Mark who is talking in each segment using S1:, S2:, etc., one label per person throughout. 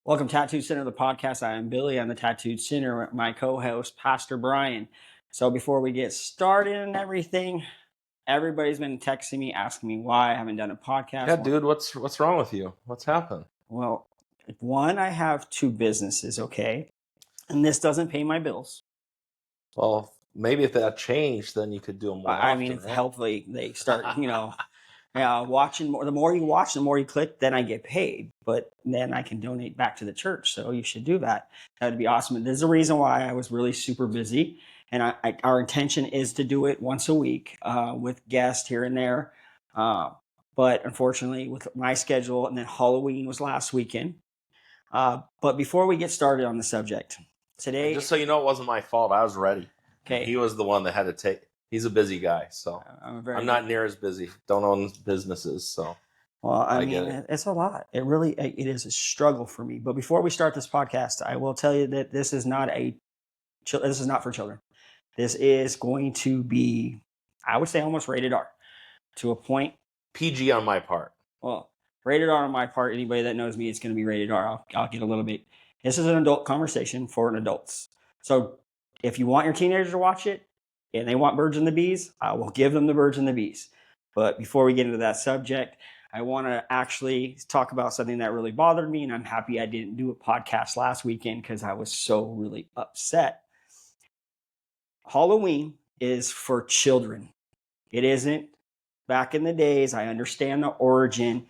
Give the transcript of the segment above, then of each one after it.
S1: Welcome to Tattoo Center, the podcast. I am Billy. I'm the Tattooed Center. My co-host, Pastor Brian. So before we get started and everything, everybody's been texting me, asking me why I haven't done a podcast.
S2: Yeah, dude, what's wrong with you? What's happened?
S1: Well, one, I have two businesses, okay? And this doesn't pay my bills.
S2: Well, maybe if that changed, then you could do them more
S1: I
S2: often,
S1: mean,
S2: right?
S1: hopefully they start, watching more. The more you watch, the more you click, then I get paid. But then I can donate back to the church. So you should do that. That would be awesome. And there's a reason why I was really super busy. And our intention is to do it once a week with guests here and there. But unfortunately, with my schedule, and then Halloween was last weekend. But before we get started on the subject, today.
S2: And just so you know, it wasn't my fault. I was ready.
S1: Okay.
S2: He was the one that had to take. He's a busy guy, so I'm not near as busy. Don't own businesses, so.
S1: Well, I mean, it's a lot. It is a struggle for me. But before we start this podcast, I will tell you that this is not for children. This is going to be, I would say, almost rated R to a point.
S2: PG on my part.
S1: Well, rated R on my part. Anybody that knows me, it's going to be rated R. I'll get a little bit. This is an adult conversation for adults. So if you want your teenager to watch it and they want Birds and the Bees, I will give them the Birds and the Bees. But before we get into that subject, I want to actually talk about something that really bothered me, and I'm happy I didn't do a podcast last weekend because I was so really upset. Halloween is for children. It isn't back in the days. I understand the origin,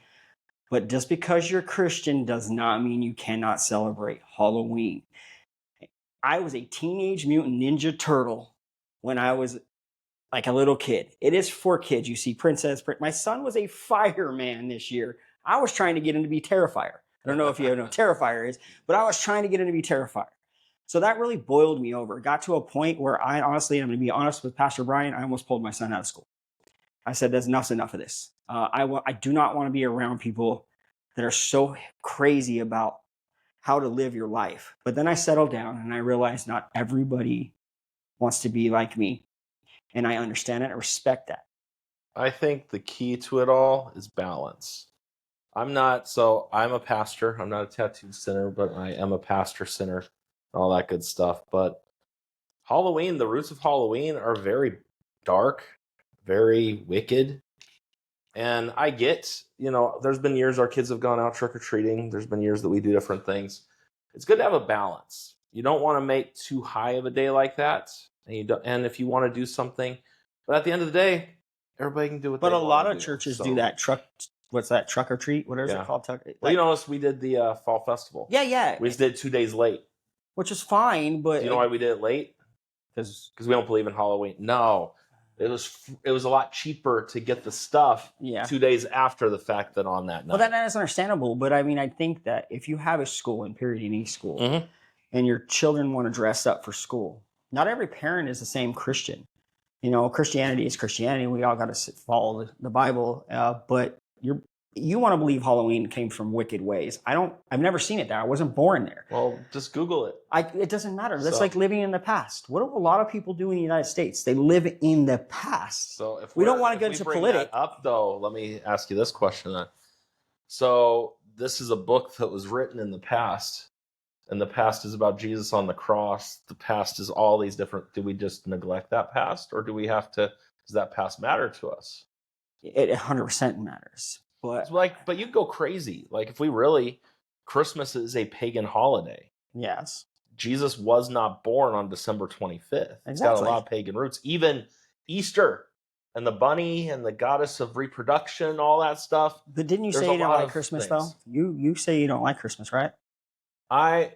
S1: but just because you're Christian does not mean you cannot celebrate Halloween. I was a Teenage Mutant Ninja Turtle when I was like a little kid. It is for kids. You see my son was a fireman this year. I was trying to get him to be Terrifier. I don't know if you know what Terrifier is, but I was trying to get him to be Terrifier. So that really boiled me over. It got to a point where I'm going to be honest with Pastor Brian, I almost pulled my son out of school. I said, enough's enough of this. I do not want to be around people that are so crazy about how to live your life. But then I settled down and I realized not everybody wants to be like me. And I understand it. I respect that.
S2: I think the key to it all is balance. I'm a pastor. I'm not a tattoo center, but I am a pastor center and all that good stuff. But Halloween, the roots of Halloween are very dark, very wicked. And I get, there's been years our kids have gone out trick-or-treating. There's been years that we do different things. It's good to have a balance. You don't want to make too high of a day like that. And if you want to do something, but at the end of the day, everybody can do what they want to do.
S1: But a lot of churches do that truck or treat? What is it called?
S2: Well, you notice we did the fall festival.
S1: Yeah.
S2: We just did 2 days late.
S1: Which is fine, but...
S2: Do you know why we did it late? Because we don't believe in Halloween. No. It was a lot cheaper to get the stuff 2 days after the fact than on that night.
S1: Well, that is understandable, but I mean, I think that if you have a school, in period, any school, and your children want to dress up for school, not every parent is the same Christian. Christianity is Christianity. We all got to follow the Bible. But you want to believe Halloween came from wicked ways. I've never seen it there. I wasn't born there.
S2: Well, just Google it.
S1: It doesn't matter. That's like living in the past. What do a lot of people do in the United States? They live in the past.
S2: So if
S1: we don't want to get into politics.
S2: Up though, let me ask you this question then. So this is a book that was written in the past. And the past is about Jesus on the cross. The past is all these different. Do we just neglect that past, or do we have to? Does that past matter to us?
S1: It 100% matters.
S2: But you go crazy. Like if we really, Christmas is a pagan holiday.
S1: Yes.
S2: Jesus was not born on December 25th.
S1: Exactly.
S2: It's got a lot of pagan roots. Even Easter and the bunny and the goddess of reproduction, all that stuff.
S1: But didn't you say you don't like Christmas though? You say you don't like Christmas, right?
S2: I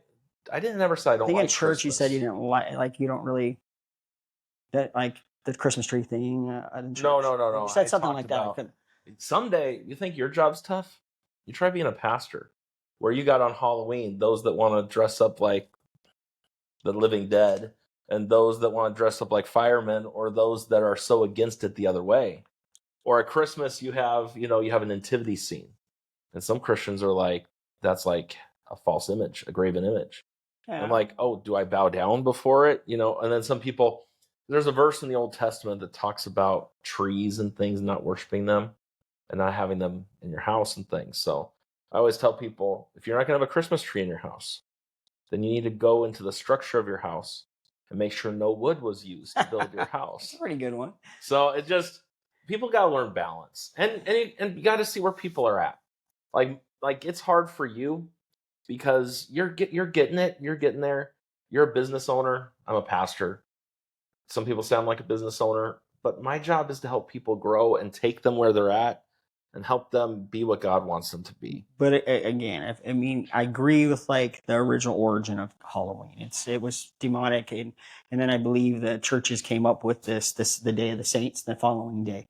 S2: didn't ever say I don't like Christmas. I think in church
S1: you said you didn't like you don't really that like the Christmas tree thing.
S2: No.
S1: You said something like that.
S2: Someday, you think your job's tough? You try being a pastor, where you got on Halloween those that want to dress up like the living dead, and those that want to dress up like firemen, or those that are so against it the other way. Or at Christmas, you have a nativity scene, and some Christians are like, that's like a false image, a graven image. Yeah. I'm like, oh, do I bow down before it? And then some people, there's a verse in the Old Testament that talks about trees and things, not worshiping them and not having them in your house and things. So I always tell people, if you're not going to have a Christmas tree in your house, then you need to go into the structure of your house and make sure no wood was used to build your
S1: That's
S2: house.
S1: a pretty good one.
S2: So it just, people got to learn balance, and you got to see where people are at. Like it's hard for you because you're getting it, you're getting there. You're a business owner. I'm a pastor. Some people sound like a business owner, but my job is to help people grow and take them where they're at and help them be what God wants them to be.
S1: But again, I mean, I agree with like the original origin of Halloween. It was demonic, and then I believe the churches came up with this the Day of the Saints, the following day.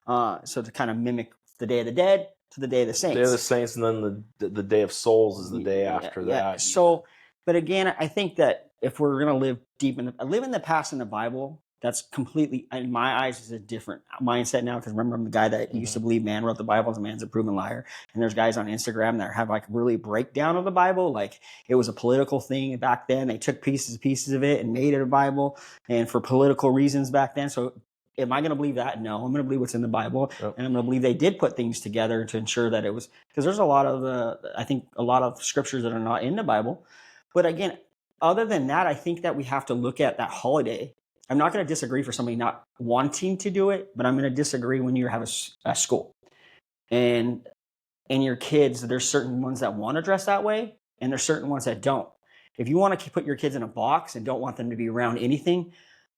S1: So to kind of mimic the Day of the Dead to the Day of the Saints.
S2: Day of the Saints, and then the Day of Souls is the day after that.
S1: So, but again, I think that if we're gonna live live in the past in the Bible, that's completely, in my eyes, is a different mindset now. Because remember, I'm the guy that used to believe man wrote the Bible, and man's a proven liar. And there's guys on Instagram that have like really breakdown of the Bible, like it was a political thing back then. They took pieces of it and made it a Bible, and for political reasons back then. So am I going to believe that? No, I'm going to believe what's in the Bible, and I'm going to believe they did put things together to ensure that it was, because there's a lot of I think a lot of scriptures that are not in the Bible. But again, other than that, I think that we have to look at that holiday. I'm not going to disagree for somebody not wanting to do it, but I'm going to disagree when you have a school and your kids. There's certain ones that want to dress that way, and there's certain ones that don't. If you want to put your kids in a box and don't want them to be around anything,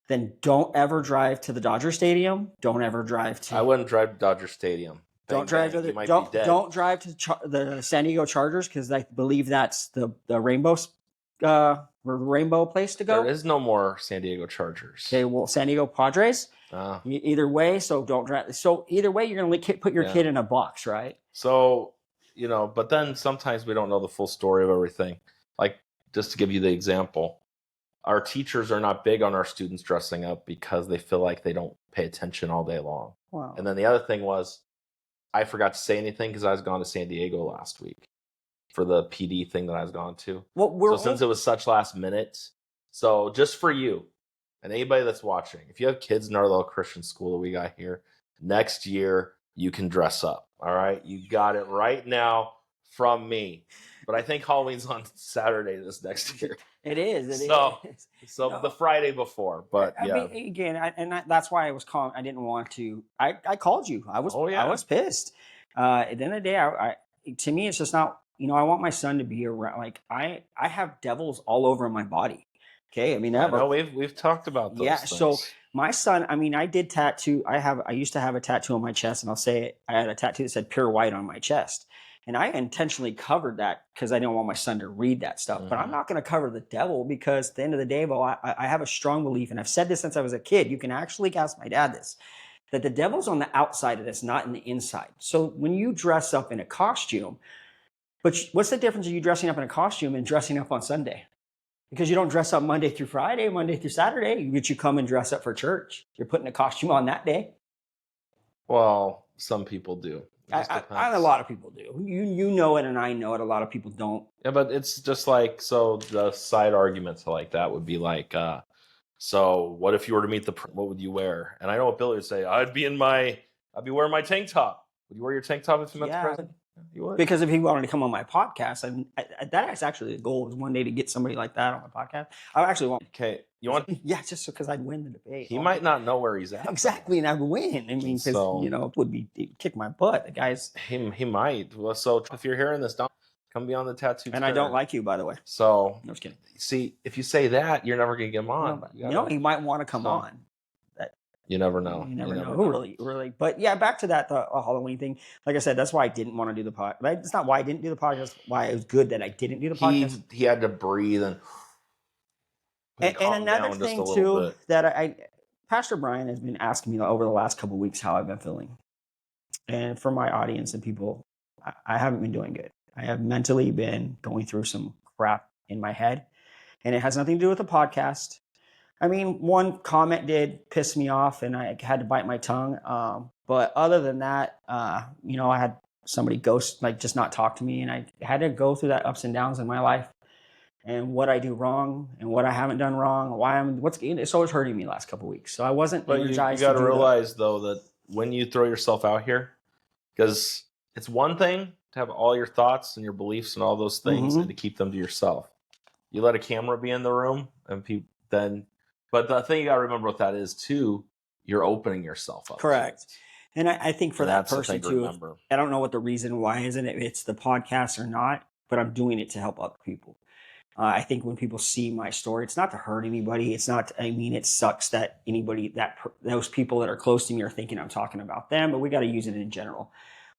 S1: then don't ever drive to the Dodger Stadium. Don't ever drive to.
S2: I wouldn't drive to Dodger Stadium.
S1: Don't drive to don't drive to the San Diego Chargers, because I believe that's the rainbow place to go.
S2: There is no more San Diego Chargers.
S1: Okay, well, San Diego Padres. Either way, so don't drive. So either way, you're going to put your kid in a box, right?
S2: So, but then sometimes we don't know the full story of everything. Like, just to give you the example, our teachers are not big on our students dressing up because they feel like they don't pay attention all day long.
S1: Wow.
S2: And then the other thing was, I forgot to say anything because I was gone to San Diego last week for the PD thing that I was gone to. So since it was such last minute, so just for you and anybody that's watching, if you have kids in our little Christian school that we got here, next year you can dress up. All right, you got it right now from me. But I think Halloween's on Saturday this next year.
S1: It is.
S2: So the Friday before, but
S1: I mean, again, that's why I was calling. I didn't want to. I called you. I was pissed. At the end of the day, to me, it's just not. I want my son to be around. Like I have devils all over my body. Okay, I mean,
S2: we've talked about those.
S1: Yeah,
S2: things.
S1: so my son. I mean, I did tattoo. I used to have a tattoo on my chest, and I'll say it. I had a tattoo that said "Pure White" on my chest. And I intentionally covered that because I didn't want my son to read that stuff. But I'm not going to cover the devil, because at the end of the day, Bo, I have a strong belief, and I've said this since I was a kid. You can actually ask my dad this, that the devil's on the outside of this, not in the inside. So when you dress up in a costume, but what's the difference of you dressing up in a costume and dressing up on Sunday? Because you don't dress up Monday through Friday, Monday through Saturday. You come and dress up for church. You're putting a costume on that day.
S2: Well, some people do.
S1: A lot of people do. You know it, and I know it. A lot of people don't.
S2: Yeah, but it's just like, so the side argument to like that would be like, so what if you were to meet what would you wear? And I know what Billy would say. I'd be wearing my tank top. Would you wear your tank top if you met the president? You would.
S1: Because if he wanted to come on my podcast, that's actually the goal, is one day to get somebody like that on my podcast. I actually want.
S2: Okay, you want?
S1: Yeah, just because I'd win the debate.
S2: He might not know where he's at.
S1: Exactly, and I'd win. I mean, because it would kick my butt. The guys.
S2: He might. Well, so if you're hearing this, don't come be on the tattoo.
S1: And I don't like you, by the way.
S2: So
S1: no, just kidding.
S2: See, if you say that, you're never gonna get him on.
S1: He might want to come on.
S2: You never know.
S1: You never know. Really. But yeah, back to that the Halloween thing. Like I said, that's why I didn't want to do the podcast. It's not why I didn't do the podcast. Why it was good that I didn't do the podcast.
S2: He had to breathe and
S1: another thing too that Pastor Brian has been asking me over the last couple of weeks how I've been feeling, and for my audience and people, I haven't been doing good. I have mentally been going through some crap in my head, and it has nothing to do with the podcast. I mean, one comment did piss me off, and I had to bite my tongue. But other than that, I had somebody just not talk to me, and I had to go through that ups and downs in my life, and what I do wrong, and what I haven't done wrong, it's always hurting me the last couple of weeks. So I wasn't energized.
S2: You got to realize though that when you throw yourself out here, because it's one thing to have all your thoughts and your beliefs and all those things,
S1: Mhm.
S2: and to keep them to yourself. You let a camera be in the room, and people then. But the thing you got to remember what that is too. You're opening yourself up to
S1: Correct.
S2: it,
S1: And I think for
S2: and
S1: that
S2: that's the
S1: person
S2: thing to
S1: too,
S2: remember.
S1: I don't know what the reason why isn't it, it's the podcast or not, but I'm doing it to help other people. I think when people see my story, it's not to hurt anybody. It's not. I mean, it sucks that those people that are close to me are thinking I'm talking about them, but we got to use it in general.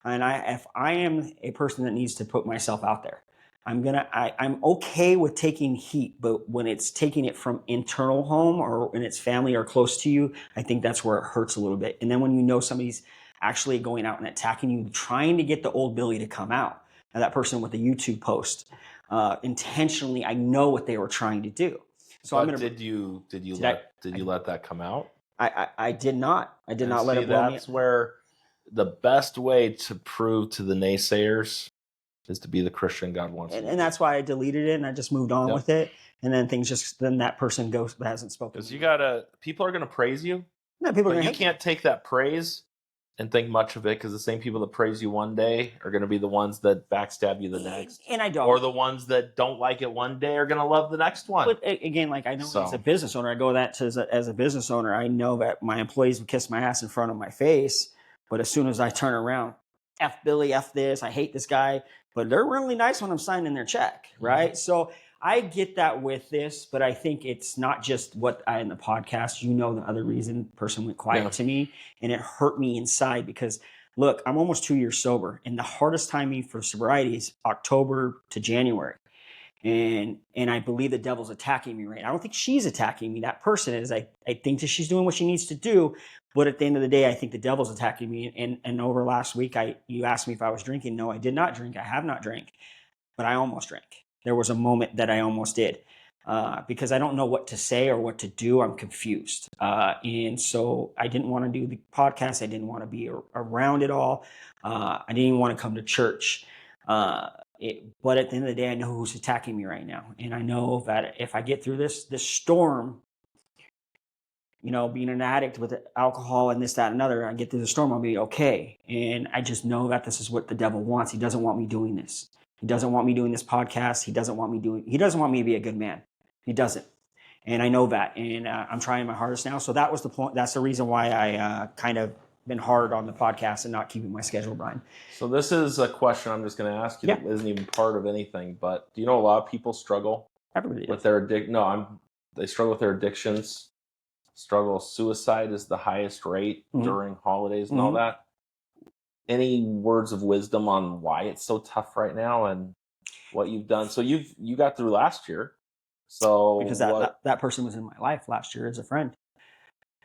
S1: And if I am a person that needs to put myself out there, I'm okay with taking heat, but when it's taking it from internal home or when it's family or close to you, I think that's where it hurts a little bit. And then when you know somebody's actually going out and attacking you, trying to get the old Billy to come out, now that person with the YouTube post, intentionally, I know what they were trying to do. So
S2: But
S1: I'm gonna.
S2: did you
S1: Did I?
S2: let that come out?
S1: I did not. I did
S2: And
S1: not let
S2: see,
S1: it blow me.
S2: that's where the best way to prove to the naysayers is to be the Christian God wants you to
S1: And
S2: be.
S1: that's why I deleted it and I just moved on
S2: Yep.
S1: with it. And then then that person goes hasn't spoken.
S2: Because people are gonna praise you,
S1: No, people are
S2: but
S1: gonna
S2: you
S1: hate
S2: can't take that praise and think much of it, because the same people that praise you one day are gonna be the ones that backstab you the
S1: me.
S2: next,
S1: And I don't.
S2: or the ones that don't like it one day are gonna love the next one.
S1: But again, like I know as a
S2: So
S1: business owner, I go that to as a business owner, I know that my employees would kiss my ass in front of my face. But as soon as I turn around, F Billy, F this, I hate this guy. But they're really nice when I'm signing their check, right? So I get that with this, but I think it's not just what I in the podcast. You know, the other reason person went quiet
S2: Yeah.
S1: to me, and it hurt me inside because look, I'm almost 2 years sober, and the hardest time for sobriety is October to January. And I believe the devil's attacking me right now. I don't think she's attacking me. That person is. I think that she's doing what she needs to do. But at the end of the day, I think the devil's attacking me. And over last week, you asked me if I was drinking. No, I did not drink. I have not drank, but I almost drank. There was a moment that I almost did. Because I don't know what to say or what to do. I'm confused. And so I didn't want to do the podcast. I didn't want to be around it all. I didn't even want to come to church. But at the end of the day, I know who's attacking me right now. And I know that if I get through this storm, being an addict with alcohol and this, that, and another, I get through the storm, I'll be okay. And I just know that this is what the devil wants. He doesn't want me doing this. He doesn't want me doing this podcast. He doesn't want me to be a good man. He doesn't. And I know that. And I'm trying my hardest now. So that was the point. That's the reason why I kind of been hard on the podcast and not keeping my schedule, Brian.
S2: So this is a question I'm just going to ask you that isn't even part of anything, but do you know a lot of people struggle with their they struggle with their addictions, suicide is the highest rate during holidays and all that. Any words of wisdom on why it's so tough right now and what you've done? So you got through last year. So
S1: because that person was in my life last year as a friend.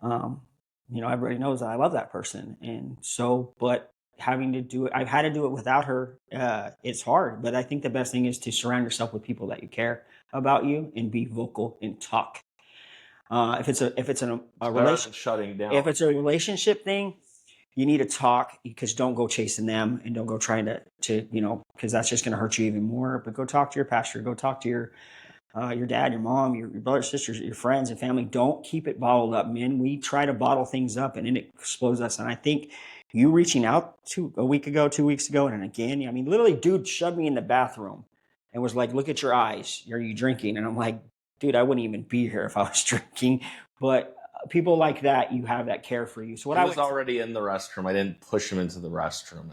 S1: Everybody knows that I love that person. And so, but having to do it, I've had to do it without her. It's hard, but I think the best thing is to surround yourself with people that you care about you and be vocal and talk. If it's a relationship,
S2: shutting down.
S1: If it's a relationship thing, you need to talk, because don't go chasing them and don't go trying to because that's just going to hurt you even more. But go talk to your pastor, go talk to your dad, your mom, your brothers, sisters, your friends and family. Don't keep it bottled up, man. We try to bottle things up and it explodes us. And I think you reaching out a week ago, 2 weeks ago, and again, I mean, literally, dude shoved me in the bathroom and was like, "Look at your eyes. Are you drinking?" And I'm like, "Dude, I wouldn't even be here if I was drinking." But people like that, you have that care for you. So
S2: I was already in the restroom. I didn't push him into the restroom,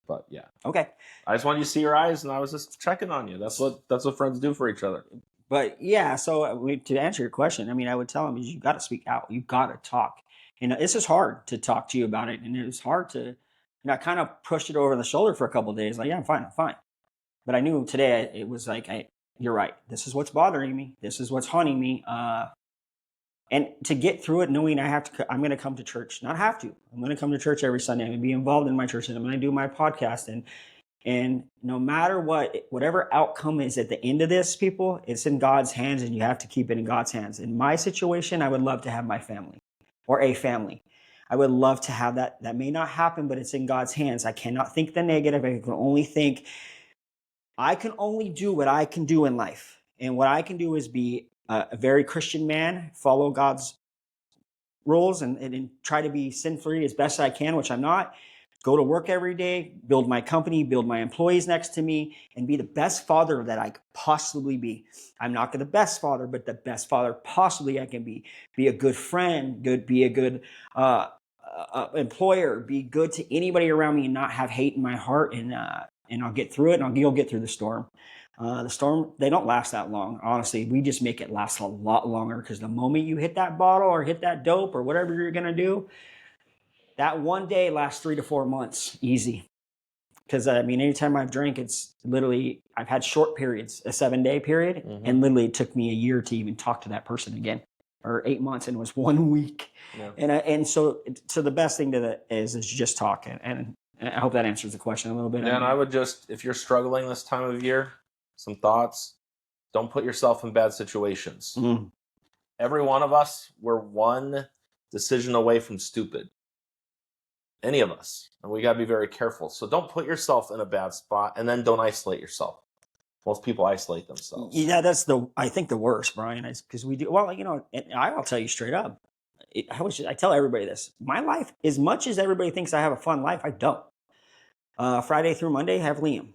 S2: but yeah.
S1: Okay.
S2: I just wanted you to see your eyes, and I was just checking on you. That's what friends do for each other.
S1: But yeah, so to answer your question, I mean, I would tell him, you got to speak out. You got to talk. And this is hard to talk to you about it. And it was hard to, I kind of pushed it over the shoulder for a couple of days. Like, yeah, I'm fine. But I knew today it was like, you're right. This is what's bothering me. This is what's haunting me. And to get through it, knowing I'm going to come to church. Not have to. I'm going to come to church every Sunday. I'm going to be involved in my church, and I'm going to do my podcast. And no matter whatever outcome is at the end of this, people, it's in God's hands, and you have to keep it in God's hands. In my situation, I would love to have my family or a family. I would love to have that. That may not happen, but it's in God's hands. I cannot think the negative. I can only do what I can do in life. And what I can do is be a very Christian man, follow God's rules and try to be sin-free as best I can, which I'm not. go to work every day, build my company, build my employees next to me, and be the best father that I could possibly be. I'm not the best father, but the best father possibly I can be. Be a good friend, be a good employer, be good to anybody around me, and not have hate in my heart. And I'll get through it, and you'll get through the storm. The storm, they don't last that long. Honestly, we just make it last a lot longer, because the moment you hit that bottle or hit that dope or whatever you're going to do, that one day lasts 3 to 4 months, easy. Because I mean, anytime I've drank, it's literally, I've had short periods, a 7-day period, and literally it took me a year to even talk to that person again, or 8 months, and it was 1 week. Yeah. And so the best thing to that is just talk, and I hope that answers the question a little bit.
S2: Yeah, and I would just, if you're struggling this time of year, some thoughts: don't put yourself in bad situations. Every one of us, we're one decision away from stupid. Any of us. And we got to be very careful. So don't put yourself in a bad spot, and then don't isolate yourself. Most people isolate themselves.
S1: Yeah, that's I think the worst, Brian, is because we do, well, and I'll tell you straight up. I tell everybody this. My life, as much as everybody thinks I have a fun life, I don't. Friday through Monday, I have Liam.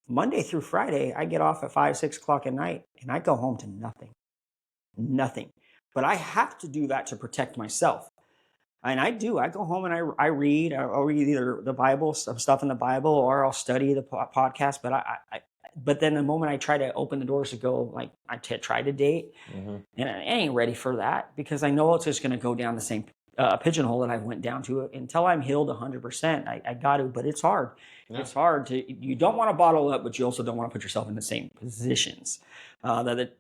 S1: Monday through Friday, I get off at 5, 6 o'clock at night, and I go home to nothing. Nothing. But I have to do that to protect myself. And I do. I go home and I read. I'll read either the Bible, some stuff in the Bible, or I'll study the podcast. But then the moment I try to open the doors to go, like I try to date, and I ain't ready for that, because I know it's just going to go down the same pigeonhole that I went down to. Until I'm healed 100%, I got to. But it's hard. Yeah. It's hard you don't want to bottle up, but you also don't want to put yourself in the same positions.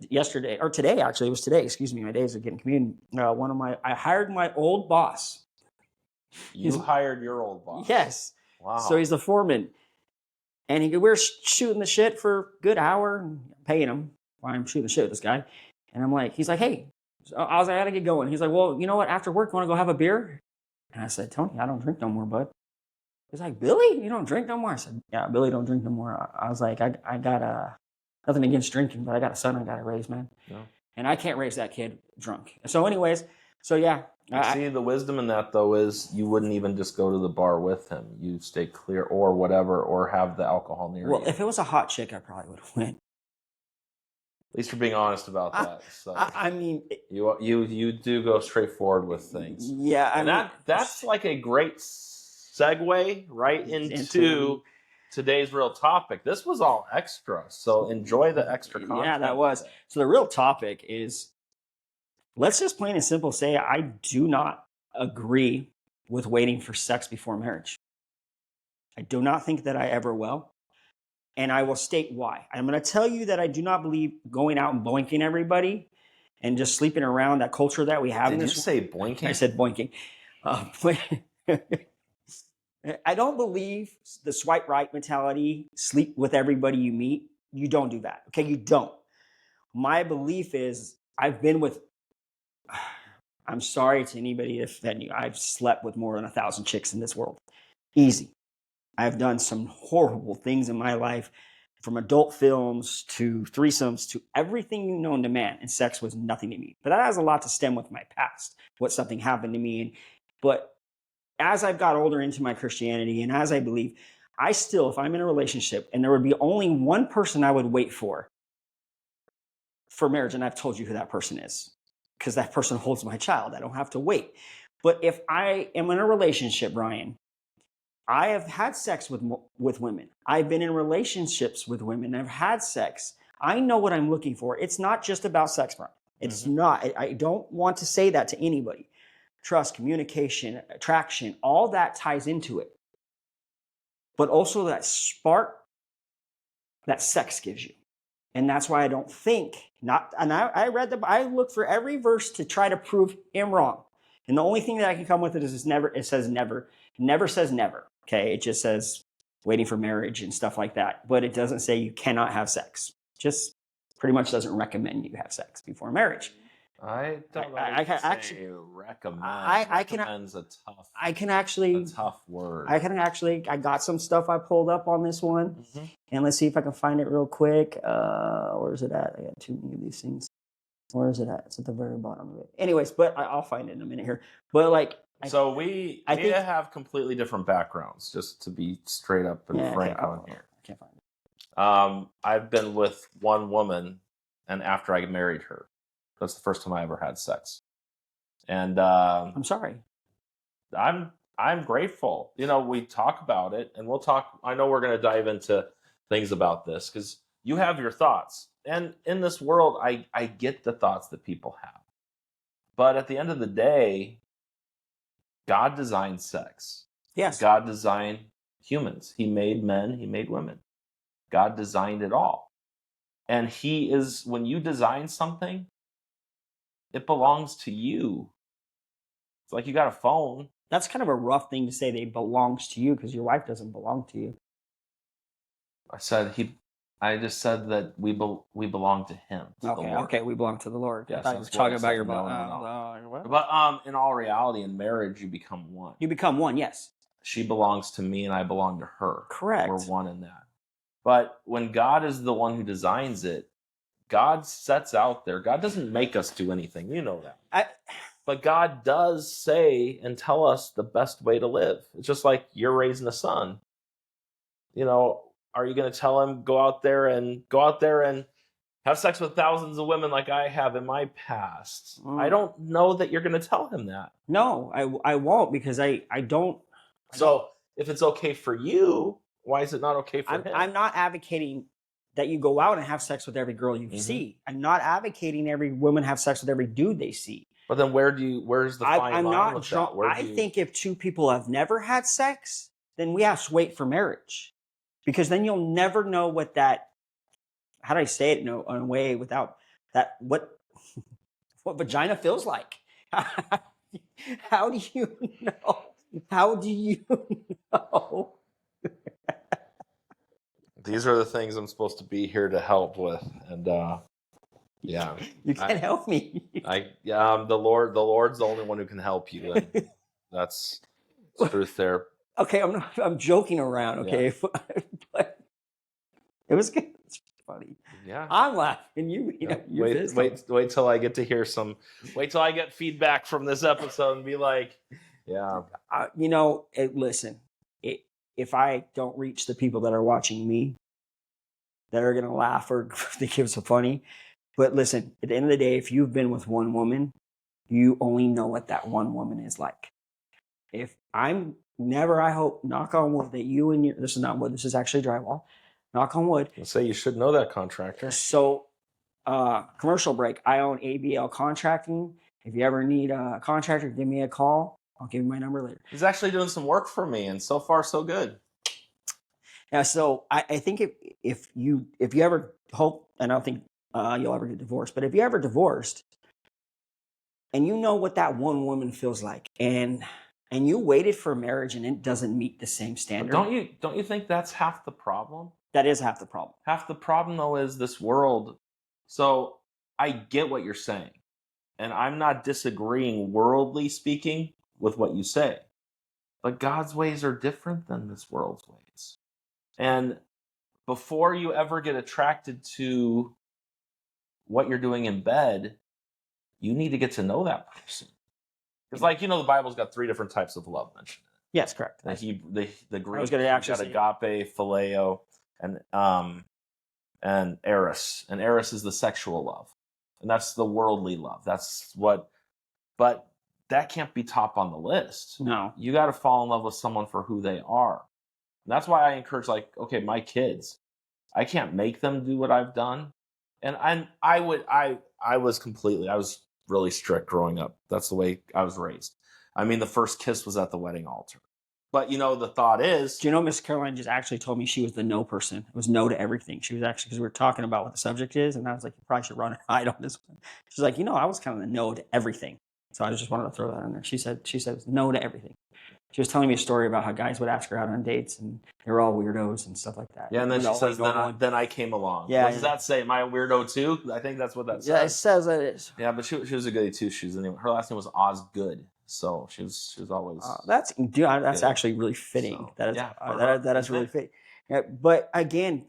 S1: Yesterday, or today, actually, it was today. Excuse me, my days are getting commuted. I hired my old boss.
S2: You hired your old boss?
S1: Yes.
S2: Wow.
S1: So he's the foreman, and we're shooting the shit for a good hour, and paying him while I'm shooting the shit with this guy. And I'm like, he's like, hey, I was like, I gotta get going. He's like, well, you know what? After work, you want to go have a beer? And I said, Tony, I don't drink no more, bud. He's like, Billy, you don't drink no more? I said, yeah, Billy don't drink no more. I was like, I got nothing against drinking, but I got a son I got to raise, man. Yeah. And I can't raise that kid drunk. So anyways, so yeah.
S2: See, the wisdom in that, though, is you wouldn't even just go to the bar with him. You stay clear or whatever, or have the alcohol near you.
S1: Well, if it was a hot chick, I probably would have went.
S2: At least you're being honest about that. So
S1: I mean,
S2: you do go straight forward with things.
S1: Yeah,
S2: and that's like a great segue right into today's real topic. This was all extra, so enjoy the extra content.
S1: Yeah, that was. So the real topic is, let's just plain and simple say, I do not agree with waiting for sex before marriage. I do not think that I ever will. And I will state why. I'm going to tell you that I do not believe going out and boinking everybody and just sleeping around, that culture that we have.
S2: Didn't you say boinking?
S1: I said boinking. I don't believe the swipe right mentality, sleep with everybody you meet. You don't do that. Okay, you don't. My belief is, I'm sorry to anybody to offend you. I've slept with more than 1,000 chicks in this world. Easy. I've done some horrible things in my life, from adult films to threesomes to everything known to man, and sex was nothing to me. But that has a lot to stem with my past, what something happened to me. But as I've got older into my Christianity, and as I believe, I still, if I'm in a relationship and there would be only one person I would wait for marriage, and I've told you who that person is, because that person holds my child. I don't have to wait. But if I am in a relationship, Brian, I have had sex with women. I've been in relationships with women. I've had sex. I know what I'm looking for. It's not just about sex, Brian. It's not. I don't want to say that to anybody. Trust, communication, attraction, all that ties into it. But also that spark that sex gives you. And that's why I don't think, I look for every verse to try to prove him wrong. And the only thing that I can come with it is never. It says never. Never says never. Okay, it just says waiting for marriage and stuff like that. But it doesn't say you cannot have sex. Just pretty much doesn't recommend you have sex before marriage.
S2: I don't know. I can actually recommend. Recommend's a tough.
S1: I can actually.
S2: A tough word.
S1: I got some stuff I pulled up on this one, and let's see if I can find it real quick. Where is it at? I got too many of these things. Where is it at? It's at the very bottom of it. Anyways, but I'll find it in a minute here. But like,
S2: So we
S1: I think-
S2: have completely different backgrounds, just to be straight up and frank on here.
S1: I can't find it.
S2: I've been with one woman, and after I married her, that's the first time I ever had sex. And
S1: I'm sorry.
S2: I'm grateful. You know, we talk about it, and we'll talk. I know we're going to dive into things about this because you have your thoughts, and in this world, I get the thoughts that people have, but at the end of the day, God designed sex.
S1: Yes.
S2: God designed humans. He made men. He made women. God designed it all, and when you design something, it belongs to you. It's like you got a phone.
S1: That's kind of a rough thing to say. They belongs to you because your wife doesn't belong to you.
S2: I just said that we belong to Him. To the Lord.
S1: Okay, we belong to the Lord.
S2: Yes,
S1: I thought you were
S2: that's what
S1: talking
S2: I
S1: about
S2: said.
S1: your
S2: No. But in all reality, in marriage, you become one.
S1: You become one, yes.
S2: She belongs to me, and I belong to her.
S1: Correct.
S2: We're one in that. But when God is the one who designs it, God sets out there. God doesn't make us do anything. You know that. But God does say and tell us the best way to live. It's just like you're raising a son. You know, are you going to tell him go out there and have sex with thousands of women like I have in my past? I don't know that you're going to tell him that.
S1: No, I won't because I don't.
S2: So if it's okay for you, why is it not okay for him?
S1: I'm not advocating that you go out and have sex with every girl you see. I'm not advocating every woman have sex with every dude they see.
S2: But then where's the fine line with that?
S1: I think if two people have never had sex, then we have to wait for marriage. Because then you'll never know what that, how do I say it in a way without that, what vagina feels like. How do you know? How do you know?
S2: These are the things I'm supposed to be here to help with. And yeah.
S1: You can't help me.
S2: The Lord's the only one who can help you. And that's truth there.
S1: Okay, I'm joking around, okay?
S2: Yeah.
S1: But it was good. It's funny.
S2: Yeah.
S1: I'm laughing.
S2: Wait till I get to hear wait till I get feedback from this episode and be like, yeah.
S1: Listen, if I don't reach the people that are watching me, that are going to laugh or think it was so funny. But listen, at the end of the day, if you've been with one woman, you only know what that one woman is like. If I'm never, I hope, knock on wood, that you and this is not wood, this is actually drywall. Knock on wood.
S2: I'll say you should know that contractor.
S1: So, commercial break. I own ABL Contracting. If you ever need a contractor, give me a call. I'll give you my number later.
S2: He's actually doing some work for me, and so far so good.
S1: Yeah. So I think if you ever hope, and I don't think you'll ever get divorced, but if you ever divorced, and you know what that one woman feels like, and you waited for marriage, and it doesn't meet the same standard.
S2: But don't you think that's half the problem?
S1: That is half the problem.
S2: Half the problem, though, is this world. So I get what you're saying, and I'm not disagreeing, worldly speaking, with what you say. But God's ways are different than this world's ways. And before you ever get attracted to what you're doing in bed, you need to get to know that person. It's like, the Bible's got 3 different types of love mentioned.
S1: Yes, correct.
S2: The Greek,
S1: I was going to actually
S2: got agape, phileo, and eros. And eros is the sexual love, and that's the worldly love. But that can't be top on the list.
S1: No,
S2: you got to fall in love with someone for who they are. And that's why I encourage, my kids, I can't make them do what I've done, and I was really strict growing up. That's the way I was raised. I mean, the first kiss was at the wedding altar. But, the thought is...
S1: Do you know Miss Caroline just actually told me she was the no person? It was no to everything. She was actually, because we were talking about what the subject is, and I was like, you probably should run and hide on this one. She's like, I was kind of the no to everything. So I just wanted to throw that in there. She said no to everything. She was telling me a story about how guys would ask her out on dates, and they were all weirdos and stuff like that.
S2: Yeah, and then she says, then I came along.
S1: Yeah,
S2: what does that say? Am I a weirdo too? I think that's what that says.
S1: Yeah, it says that it is.
S2: Yeah, but she was a goodie too. Her last name was Osgood. So she was always...
S1: that's actually really fitting. So, that is really fitting. Yeah, but again,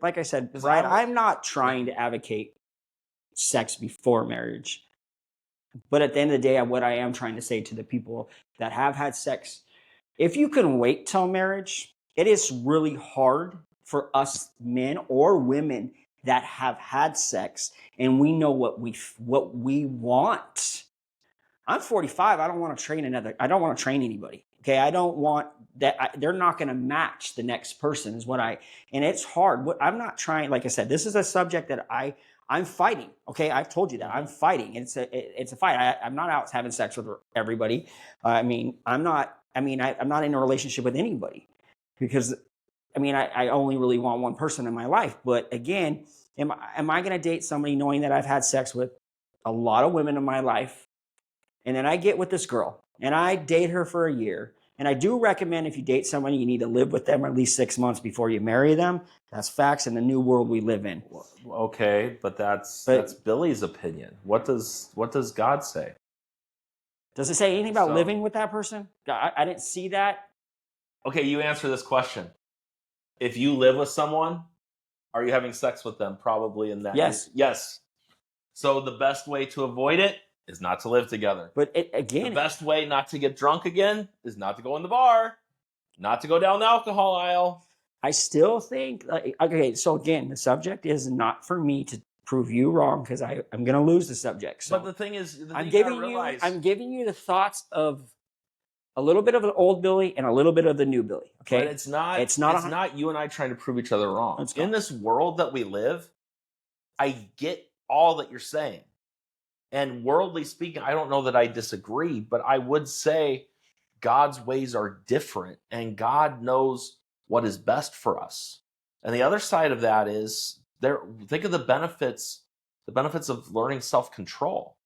S1: like I said, Brian, I'm not trying to advocate sex before marriage. But at the end of the day, what I am trying to say to the people that have had sex, if you can wait till marriage, it is really hard for us men or women that have had sex and we know what we want. I'm 45. I don't want to train anybody. Okay. I don't want that. They're not going to match the next person is what and it's hard. I'm not trying, like I said, this is a subject that I'm fighting. Okay. I've told you that I'm fighting. It's a fight. I'm not out having sex with everybody. I'm not in a relationship with anybody because I only really want one person in my life. But again, am I going to date somebody knowing that I've had sex with a lot of women in my life? And then I get with this girl and I date her for a year. And I do recommend if you date somebody, you need to live with them at least 6 months before you marry them. That's facts in the new world we live in.
S2: Okay, but that's Billy's opinion. What does God say?
S1: Does it say anything about living with that person? I didn't see that.
S2: Okay, you answer this question. If you live with someone, are you having sex with them? Probably in that.
S1: Yes.
S2: Yes. So the best way to avoid it is not to live together.
S1: But the
S2: best way not to get drunk again is not to go in the bar, not to go down the alcohol aisle.
S1: I still think, okay, so again, the subject is not for me to prove you wrong because I'm going to lose the subject. So
S2: but the thing is,
S1: I'm giving you the thoughts of a little bit of the old Billy and a little bit of the new Billy. Okay,
S2: but it's not you and I trying to prove each other wrong. In this world that we live, I get all that you're saying. And worldly speaking, I don't know that I disagree, but I would say God's ways are different and God knows what is best for us. And the other side of that is think of the benefits of learning self-control.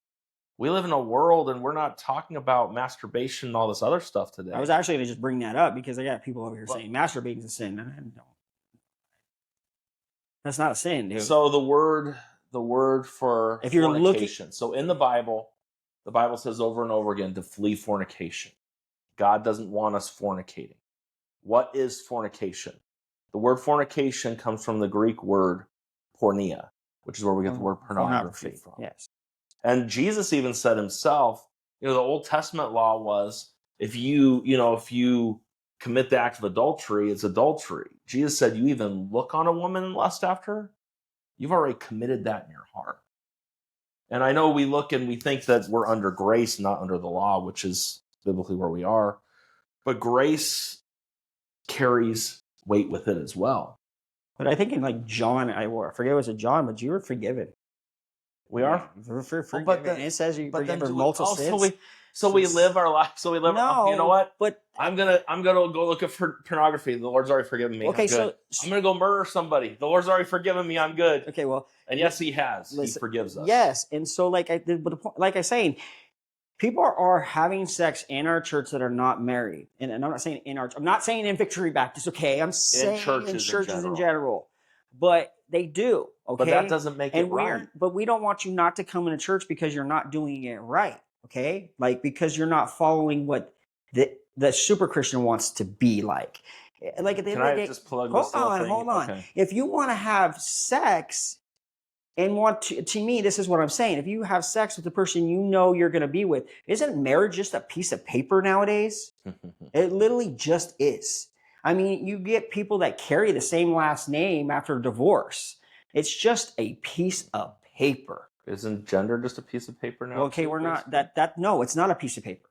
S2: We live in a world and we're not talking about masturbation and all this other stuff today.
S1: I was actually going to just bring that up because I got people over here saying masturbating is a sin. That's not a sin, dude.
S2: So the word for
S1: if you're
S2: fornication.
S1: Looking,
S2: so in the Bible says over and over again to flee fornication. God doesn't want us fornicating. What is fornication? The word fornication comes from the Greek word porneia, which is where we get the word pornography from.
S1: Yes.
S2: And Jesus even said himself, the Old Testament law was if you commit the act of adultery, it's adultery. Jesus said, you even look on a woman and lust after her, you've already committed that in your heart. And I know we look and we think that we're under grace, not under the law, which is biblically where we are. But grace carries weight with it as well.
S1: But I think in like John, I forget it was a John, but you were forgiven.
S2: We are?
S1: Forgiven. But it says you forgiven multiple sins.
S2: We live our life. So we live.
S1: No,
S2: you know what?
S1: But
S2: I'm gonna go look at pornography. The Lord's already forgiven me.
S1: Okay,
S2: so I'm gonna go murder somebody. The Lord's already forgiven me. I'm good.
S1: Okay, well,
S2: and yes, He has. He forgives us.
S1: Yes, and so like I was saying, people are having sex in our church that are not married, and I'm not saying I'm not saying in Victory Baptist. Okay, I'm saying in churches in general, but they do. Okay,
S2: but that doesn't make it right.
S1: But we don't want you not to come into church because you're not doing it right. Okay, like because you're not following what the super Christian wants to be like. Like at the end of the day,
S2: just plug
S1: hold on. Okay. If you want to have sex and want to me, this is what I'm saying. If you have sex with the person you know you're going to be with, isn't marriage just a piece of paper nowadays? It literally just is. I mean, you get people that carry the same last name after divorce. It's just a piece of paper.
S2: Isn't gender just a piece of paper now?
S1: Okay, we're not no, it's not a piece of paper.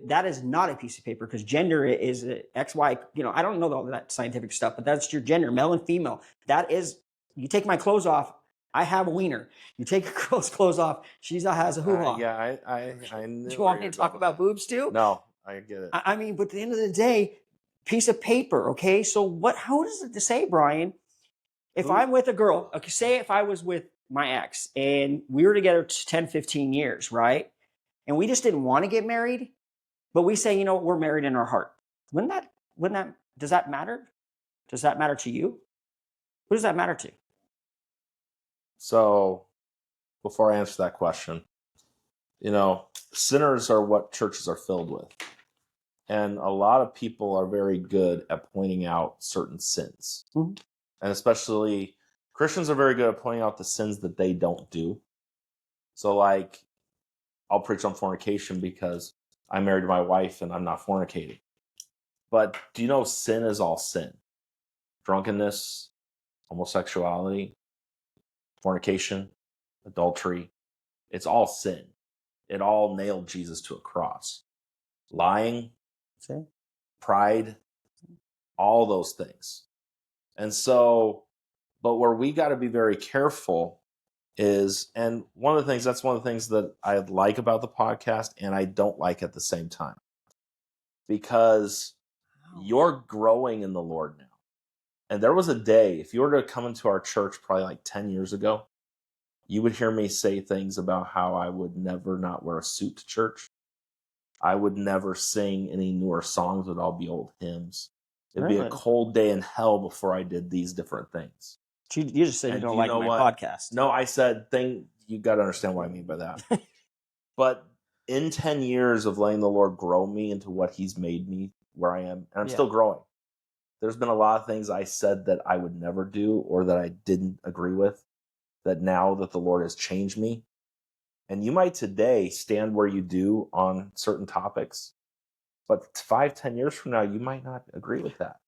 S1: That is not a piece of paper because gender is X, Y. I don't know all that scientific stuff, but that's your gender, male and female. That is, you take my clothes off, I have a wiener. You take your girl's clothes off, she has a hoo-ha.
S2: Yeah, I
S1: Do you want me to talk about boobs too?
S2: No, I get it.
S1: I mean, but at the end of the day, piece of paper, okay? So how does it say, Brian? If I'm with a girl, okay, say if I was with my ex and we were together 10, 15 years, right? And we just didn't want to get married, but we say, we're married in our heart. Does that matter? Does that matter to you? What does that matter to?
S2: So before I answer that question, sinners are what churches are filled with. And a lot of people are very good at pointing out certain sins. Mm-hmm. And especially Christians are very good at pointing out the sins that they don't do. So like, I'll preach on fornication because I'm married to my wife and I'm not fornicating. But do you know sin is all sin? Drunkenness, homosexuality, fornication, adultery, it's all sin. It all nailed Jesus to a cross. Lying,
S1: See?
S2: pride, all those things. And so, but where we got to be very careful is, and that's one of the things that I like about the podcast and I don't like at the same time, because you're growing in the Lord now. And there was a day, if you were to come into our church probably like 10 years ago, you would hear me say things about how I would never not wear a suit to church. I would never sing any newer songs. It would all be old hymns. It'd be a
S1: Really?
S2: cold day in hell before I did these different things.
S1: You just said you
S2: And
S1: don't
S2: do you
S1: like
S2: know
S1: my
S2: what?
S1: podcast.
S2: No, I said you got to understand what I mean by that. But in 10 years of letting the Lord grow me into what he's made me where I am, and I'm
S1: Yeah.
S2: still growing. There's been a lot of things I said that I would never do or that I didn't agree with, that now that the Lord has changed me. And you might today stand where you do on certain topics, but 5-10 years from now, you might not agree with that.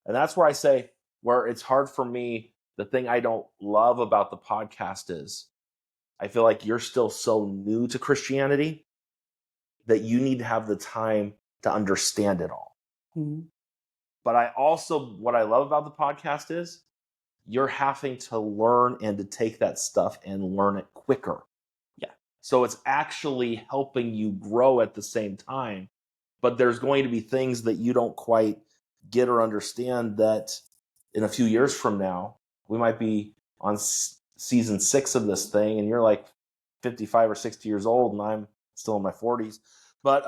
S2: And that's where I say, where it's hard for me, the thing I don't love about the podcast is I feel like you're still so new to Christianity that you need to have the time to understand it all.
S1: Mm-hmm.
S2: But what I love about the podcast is you're having to learn and to take that stuff and learn it quicker.
S1: Yeah.
S2: So it's actually helping you grow at the same time. But there's going to be things that you don't quite get or understand that in a few years from now, we might be on season 6 of this thing and you're like 55 or 60 years old and I'm still in my 40s. But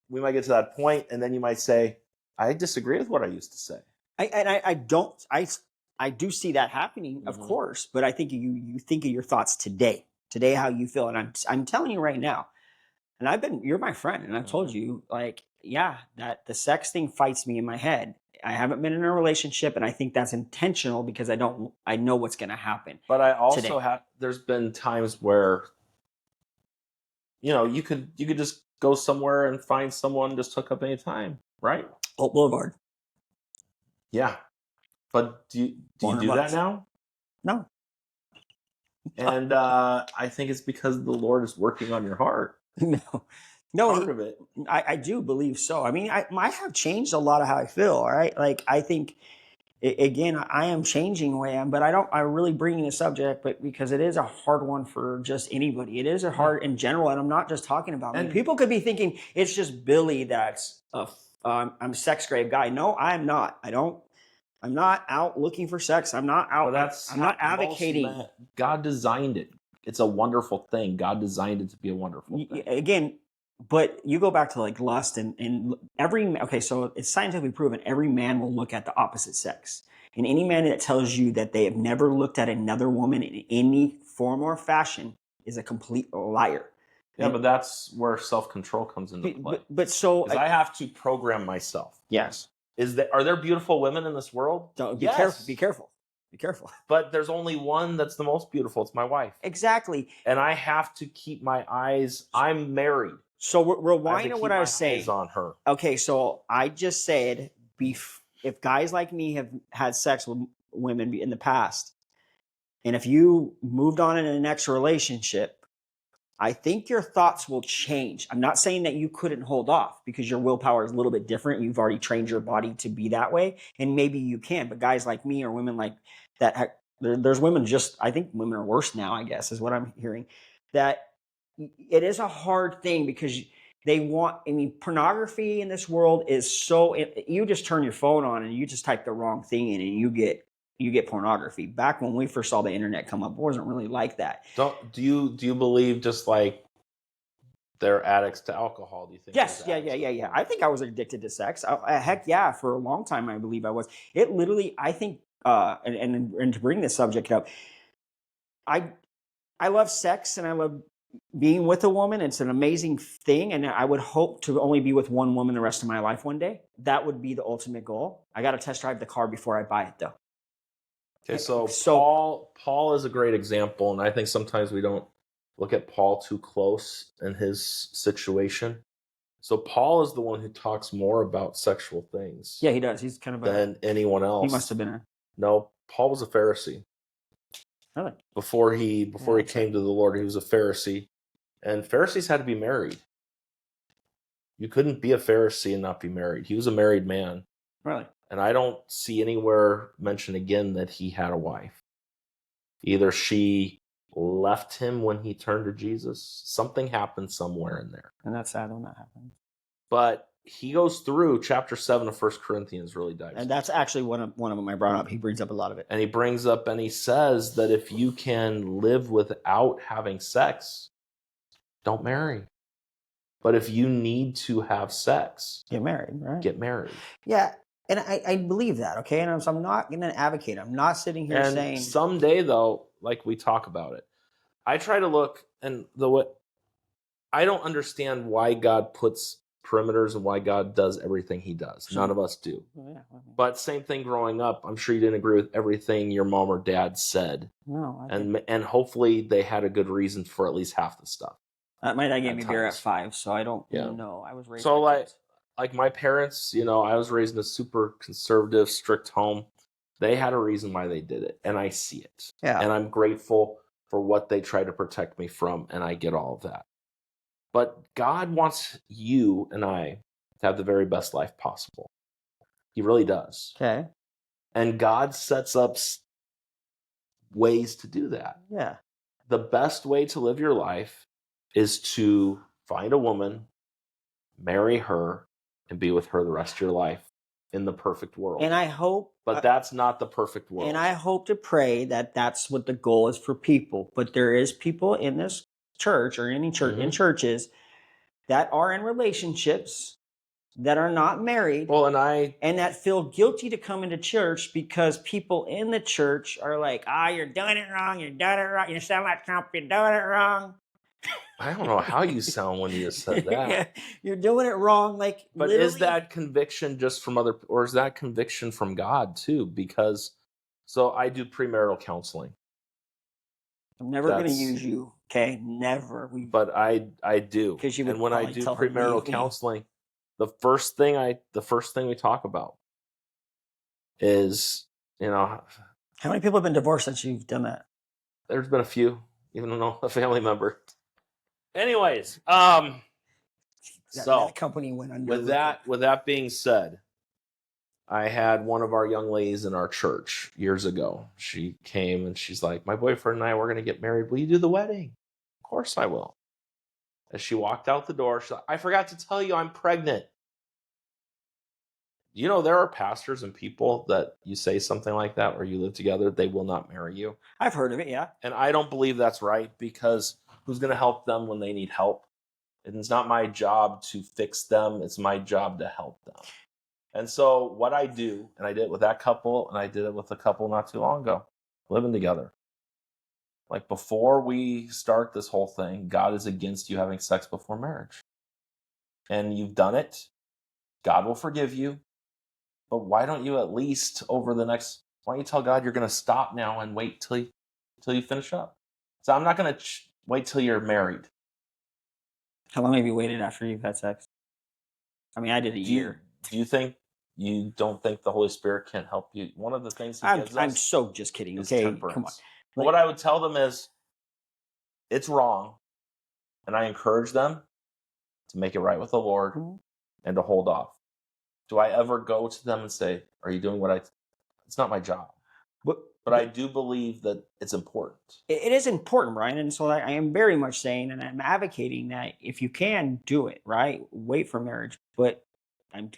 S2: we might get to that point and then you might say, I disagree with what I used to say.
S1: I do see that happening, of
S2: Mhm.
S1: course, but I think you think of your thoughts today, how you feel, and I'm telling you right now, and you're my friend, and I've told
S2: Mhm.
S1: you, like, yeah, that the sex thing fights me in my head. I haven't been in a relationship, and I think that's intentional because I know what's going to happen.
S2: But I also
S1: Today.
S2: there's been times where, you could just go somewhere and find someone, just hook up anytime, right?
S1: Oak Boulevard,
S2: Yeah. But do you do that
S1: $400.
S2: now?
S1: No,
S2: And I think it's because the Lord is working on your heart.
S1: no, no.
S2: Part of it.
S1: I do believe so. I mean, I have changed a lot of how I feel. All right, like I think again, I am changing the way I am, but I really bring in the subject, but because it is a hard one for just anybody. It is a hard in general, and I'm not just talking about me.
S2: And-
S1: People could be thinking it's just Billy that's I'm a sex grave guy. No, I'm not. I'm not out looking for sex. I'm not out. I'm not advocating.
S2: God designed it. It's a wonderful thing. God designed it to be a wonderful thing.
S1: Again, but you go back to like lust and so it's scientifically proven every man will look at the opposite sex. And any man that tells you that they have never looked at another woman in any form or fashion is a complete liar.
S2: Yeah, but that's where self-control comes into play.
S1: But so
S2: 'Cause I have to program myself.
S1: yes.
S2: Are there beautiful women in this world?
S1: Don't be
S2: Yes.
S1: careful. Be careful. Be careful.
S2: But there's only one that's the most beautiful. It's my wife.
S1: Exactly.
S2: And I have to keep my eyes. I'm married.
S1: So
S2: I have
S1: rewind
S2: to
S1: to
S2: keep
S1: what I
S2: my
S1: was saying.
S2: eyes on her.
S1: Okay, so I just said if guys like me have had sex with women in the past, and if you moved on in the next relationship, I think your thoughts will change. I'm not saying that you couldn't hold off because your willpower is a little bit different. You've already trained your body to be that way, and maybe you can. But guys like me or women like that, there's women I think women are worse now, I guess, is what I'm hearing. That it is a hard thing because pornography in this world is so, you just turn your phone on and you just type the wrong thing in and you get pornography. Back when we first saw the internet come up, it wasn't really like that.
S2: Do you believe just like they're addicts to alcohol? Do you think?
S1: Yes, yeah. I think I was addicted to sex. Heck yeah, for a long time I believe I was. It literally, I think, and to bring this subject up, I love sex and I love being with a woman. It's an amazing thing, and I would hope to only be with one woman the rest of my life one day. That would be the ultimate goal. I got to test drive the car before I buy it, though.
S2: Okay, so Paul is a great example, and I think sometimes we don't look at Paul too close in his situation. So Paul is the one who talks more about sexual things
S1: Yeah, he does. He's kind of
S2: than anyone else.
S1: He must have been a.
S2: No, Paul was a Pharisee.
S1: Really?
S2: Before he
S1: that's
S2: came
S1: right.
S2: to the Lord, he was a Pharisee. And Pharisees had to be married. You couldn't be a Pharisee and not be married. He was a married man.
S1: Really?
S2: And I don't see anywhere mentioned again that he had a wife. Either she left him when he turned to Jesus. Something happened somewhere in there.
S1: And that's sad when that happens.
S2: But he goes through chapter 7 of 1 Corinthians, really dives.
S1: And that's actually one of them I brought up. He brings up a lot of it.
S2: And he brings up and he says that if you can live without having sex, don't marry. But if you need to have sex,
S1: Get married, right?
S2: get married.
S1: Yeah, and I believe that, okay? And so I'm not going to advocate. I'm not sitting here
S2: And
S1: saying...
S2: someday, though, like we talk about it, I try to look, and I don't understand why God puts perimeters and why God does everything he does. None of us do.
S1: Yeah,
S2: But same thing growing up. I'm sure you didn't agree with everything your mom or dad said.
S1: No.
S2: And hopefully they had a good reason for at least half the stuff.
S1: My dad gave
S2: At
S1: me beer at
S2: times.
S1: 5, so I don't
S2: Yeah.
S1: know. I was raised
S2: So
S1: by kids.
S2: like my parents, I was raised in a super conservative, strict home. They had a reason why they did it, and I see it.
S1: Yeah.
S2: And I'm grateful for what they try to protect me from, and I get all of that. But God wants you and I to have the very best life possible. He really does.
S1: Okay.
S2: And God sets up ways to do that.
S1: Yeah.
S2: The best way to live your life is to find a woman, marry her, and be with her the rest of your life in the perfect world.
S1: And I hope...
S2: But that's not the perfect world.
S1: And I hope to pray that that's what the goal is for people. But there is people in this church or any church in churches that are in relationships that are not married.
S2: Well, and
S1: that feel guilty to come into church because people in the church are like, you're doing it wrong, you sound like Trump, you're doing it wrong.
S2: I don't know how you sound when you just said that.
S1: Yeah, you're doing it wrong. Like,
S2: but
S1: literally.
S2: Is that conviction just from or is that conviction from God too? Because, so I do premarital counseling.
S1: I'm never going to use you, okay? Never.
S2: But I do.
S1: Because you would
S2: and when I do premarital counseling, the first thing we talk about is,
S1: how many people have been divorced since you've done that?
S2: There's been a few, even though a family member. Anyways,
S1: that company went under.
S2: With that being said, I had one of our young ladies in our church years ago. She came and she's like, my boyfriend and I, we're going to get married. Will you do the wedding? Of course I will. As she walked out the door, she's like, I forgot to tell you I'm pregnant. There are pastors and people that you say something like that where you live together, they will not marry you.
S1: I've heard of it, yeah.
S2: And I don't believe that's right, because who's going to help them when they need help? And it's not my job to fix them. It's my job to help them. And so what I do, and I did it with that couple, and I did it with a couple not too long ago, living together. Like, before we start this whole thing, God is against you having sex before marriage. And you've done it. God will forgive you. But why don't you at least why don't you tell God you're going to stop now and wait till you finish up? So I'm not going to wait till you're married.
S1: How long have you waited after you've had sex? I mean, I did a year.
S2: Do you don't think the Holy Spirit can help you? One of the things he gives us,
S1: I'm so just kidding. Okay,
S2: temperance.
S1: Come on.
S2: What I would tell them is, it's wrong, and I encourage them to make it right with the Lord and to hold off. Do I ever go to them and say, are you doing it's not my job. But I do believe that it's important.
S1: It is important, Brian. And so I am very much saying, and I'm advocating that if you can do it, right, wait for marriage. But I'm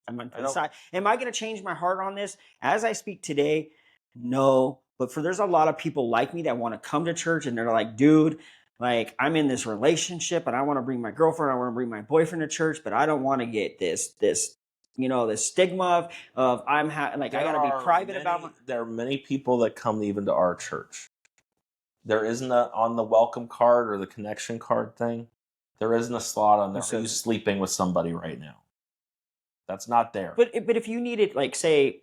S1: on the side. Am I going to change my heart on this as I speak today? No. But there's a lot of people like me that want to come to church and they're like, dude, like, I'm in this relationship and I want to bring my girlfriend, I want to bring my boyfriend to church, but I don't want to get this stigma of I got to be private about my...
S2: There are many people that come even to our church. There isn't on the welcome card or the connection card thing, there isn't a slot on there. Are you sleeping with somebody right now? That's not there.
S1: But if you needed, like, say,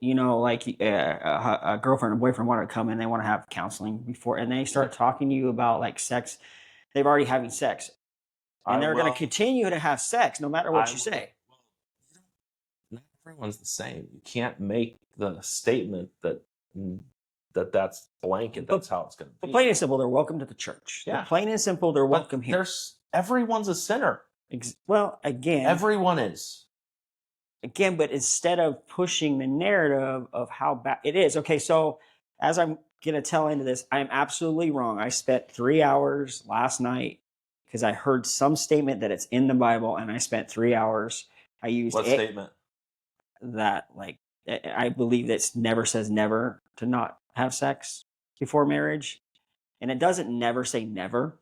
S1: like a girlfriend or boyfriend want to come and they want to have counseling before, and they start talking to you about like sex. They've already having sex, and they're going to continue to have sex no matter what you say.
S2: Not everyone's the same. You can't make the statement that's blanket. That's how it's going to be.
S1: But plain and simple, they're welcome to the church.
S2: Yeah.
S1: Plain and simple, they're welcome here.
S2: Everyone's a sinner.
S1: Well, again,
S2: everyone is.
S1: Again, but instead of pushing the narrative of how bad it is, okay, so as I'm going to tell into this, I'm absolutely wrong. I spent 3 hours last night because I heard some statement that it's in the Bible, and I spent 3 hours. I used
S2: what statement?
S1: That, like, I believe that never says never to not have sex before marriage. And it doesn't never say never,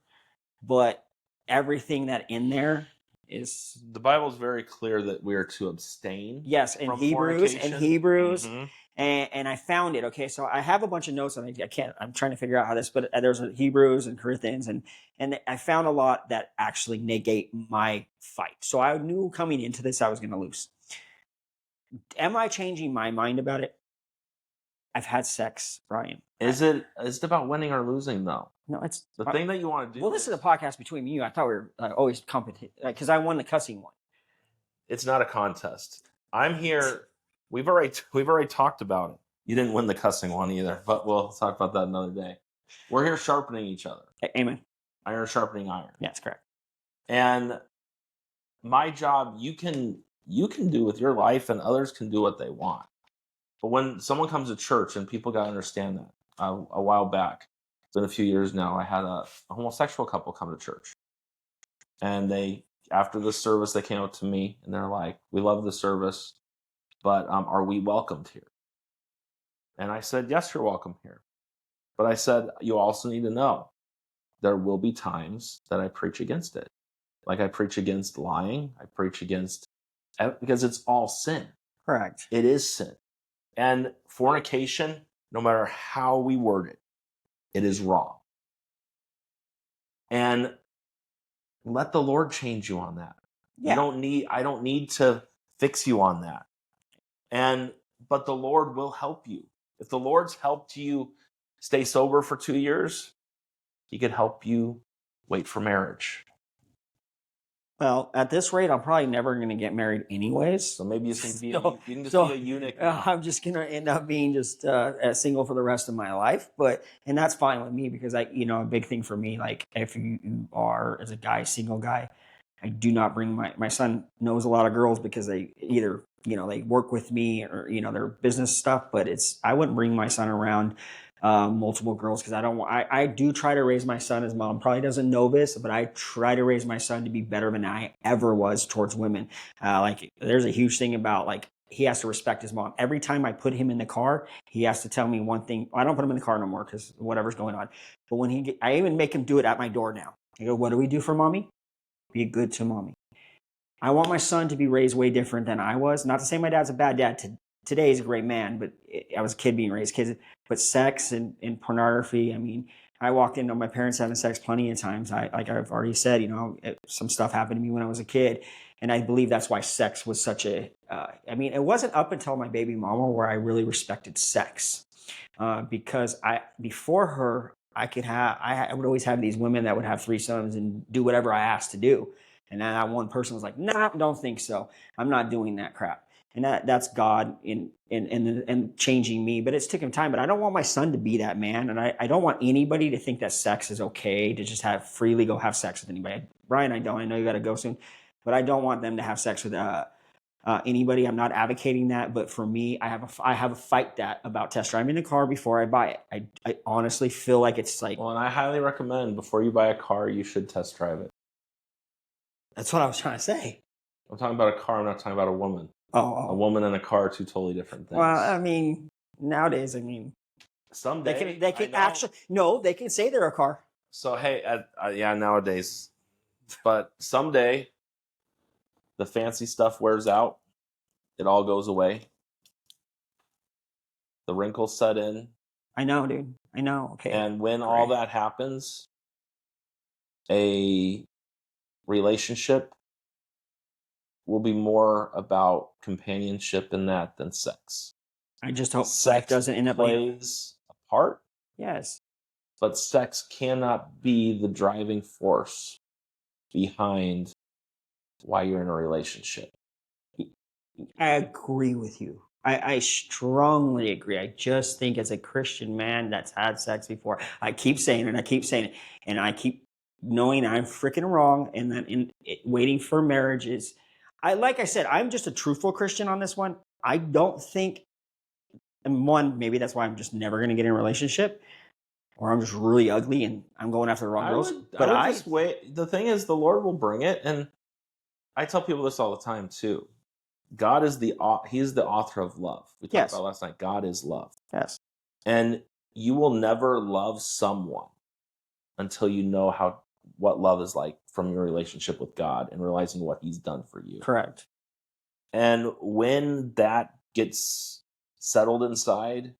S1: but everything that in there is,
S2: the Bible is very clear that we are to abstain.
S1: Yes, in Hebrews, mm-hmm. and I found it. Okay, so I have a bunch of notes, and I can't. I'm trying to figure out how this, but there's Hebrews and Corinthians, and I found a lot that actually negate my fight. So I knew coming into this I was going to lose. Am I changing my mind about it? I've had sex, Brian.
S2: Is it about winning or losing, though?
S1: No, it's
S2: the thing that you want to do.
S1: Well, this is a podcast between me and you. I thought we were always competent because I won the cussing one.
S2: It's not a contest. I'm here. We've already talked about it. You didn't win the cussing one either, but we'll talk about that another day. We're here sharpening each other.
S1: Amen.
S2: Iron sharpening iron.
S1: Yeah, that's correct.
S2: And my job, you can do with your life, and others can do what they want. But when someone comes to church, and people got to understand that. A while back, it's been a few years now, I had a homosexual couple come to church. And after the service, they came up to me, and they're like, "We love the service, but are we welcomed here?" And I said, "Yes, you're welcome here." But I said, "You also need to know, there will be times that I preach against it. Like I preach against lying. I preach against, because it's all sin.
S1: Correct.
S2: It is sin. And fornication, no matter how we word it, it is wrong. And let the Lord change you on that. Yeah. I don't need to fix you on that. But the Lord will help you. If the Lord's helped you stay sober for 2 years, He could help you wait for marriage.
S1: Well, at this rate, I'm probably never going to get married anyways.
S2: So maybe you can be a eunuch.
S1: I'm just going to end up being just single for the rest of my life. And that's fine with me because a big thing for me, like if you are as a guy, single guy, I do not bring my son knows a lot of girls because they either, they work with me or, their business stuff, but I wouldn't bring my son around multiple girls because I do try to raise my son. His mom probably doesn't know this, but I try to raise my son to be better than I ever was towards women. There's a huge thing about he has to respect his mom. Every time I put him in the car, he has to tell me one thing. I don't put him in the car no more because whatever's going on. But I even make him do it at my door now. I go, "What do we do for mommy? Be good to mommy." I want my son to be raised way different than I was. Not to say my dad's a bad dad. Today he's a great man, but I was a kid being raised kids. But sex and pornography, I mean, I walked into my parents having sex plenty of times. Like I've already said, some stuff happened to me when I was a kid. And I believe that's why sex was such it wasn't up until my baby mama where I really respected sex. Because before her, I would always have these women that would have threesomes and do whatever I asked to do. And then that one person was like, "Nah, don't think so. I'm not doing that crap." And that's God in changing me. But it's taken time. But I don't want my son to be that man. And I don't want anybody to think that sex is okay to just freely go have sex with anybody. Brian, I know you got to go soon. But I don't want them to have sex with anybody. I'm not advocating that. But for me, I have a fight about test driving the car before I buy it. I honestly feel like it's like...
S2: Well, and I highly recommend before you buy a car, you should test drive it.
S1: That's what I was trying to say.
S2: I'm talking about a car. I'm not talking about a woman.
S1: Oh.
S2: A woman and a car are two totally different things.
S1: Well, nowadays,
S2: someday
S1: they can actually they can say they're a car.
S2: So hey, nowadays, but someday, the fancy stuff wears out. It all goes away. The wrinkles set in.
S1: I know, dude. I know. Okay.
S2: And when all that happens, a relationship will be more about companionship in that than sex.
S1: I just hope life
S2: Sex
S1: doesn't end up like,
S2: plays a part,
S1: yes.
S2: but sex cannot be the driving force behind why you're in a relationship.
S1: I agree with you. I strongly agree. I just think as a Christian man that's had sex before, I keep saying it, I keep saying it, and I keep knowing I'm freaking wrong, and then waiting for marriages. Like I said, I'm just a truthful Christian on this one. I don't think, and one, maybe that's why I'm just never going to get in a relationship, or I'm just really ugly and I'm going after the wrong girls.
S2: I would just wait. The thing is, the Lord will bring it, and I tell people this all the time too. God is He's the author of love. We talked
S1: Yes.
S2: about last night. God is love,
S1: Yes.
S2: and you will never love someone until you know what love is like from your relationship with God and realizing what He's done for you.
S1: Correct.
S2: And when that gets settled inside,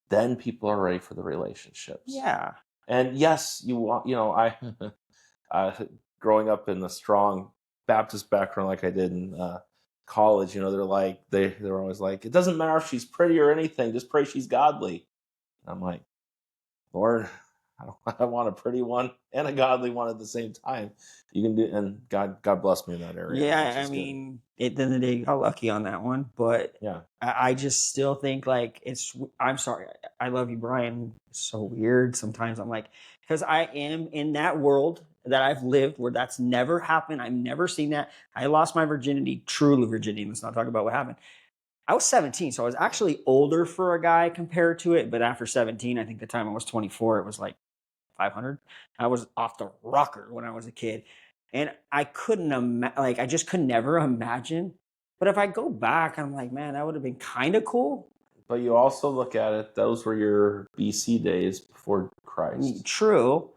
S2: then people are ready for the relationships.
S1: Yeah.
S2: And yes, I growing up in a strong Baptist background like I did in college, they're always like, it doesn't matter if she's pretty or anything, just pray she's godly. And I'm like, Lord, I want a pretty one and a godly one at the same time. You can do, and God bless me in that area.
S1: Yeah, I mean, at the end of the day, you got lucky on that one, but
S2: yeah,
S1: I just still think like I'm sorry, I love you, Brian. It's so weird. Sometimes I'm like, because I am in that world that I've lived where that's never happened. I've never seen that. I lost my virginity, truly virginity. Let's not talk about what happened. I was 17, so I was actually older for a guy compared to it. But after 17, I think the time I was 24, it was like 500. I was off the rocker when I was a kid. And I couldn't I just could never imagine. But if I go back, I'm like, man, that would have been kind of cool.
S2: but you also look at it; those were your BC days before Christ.
S1: True.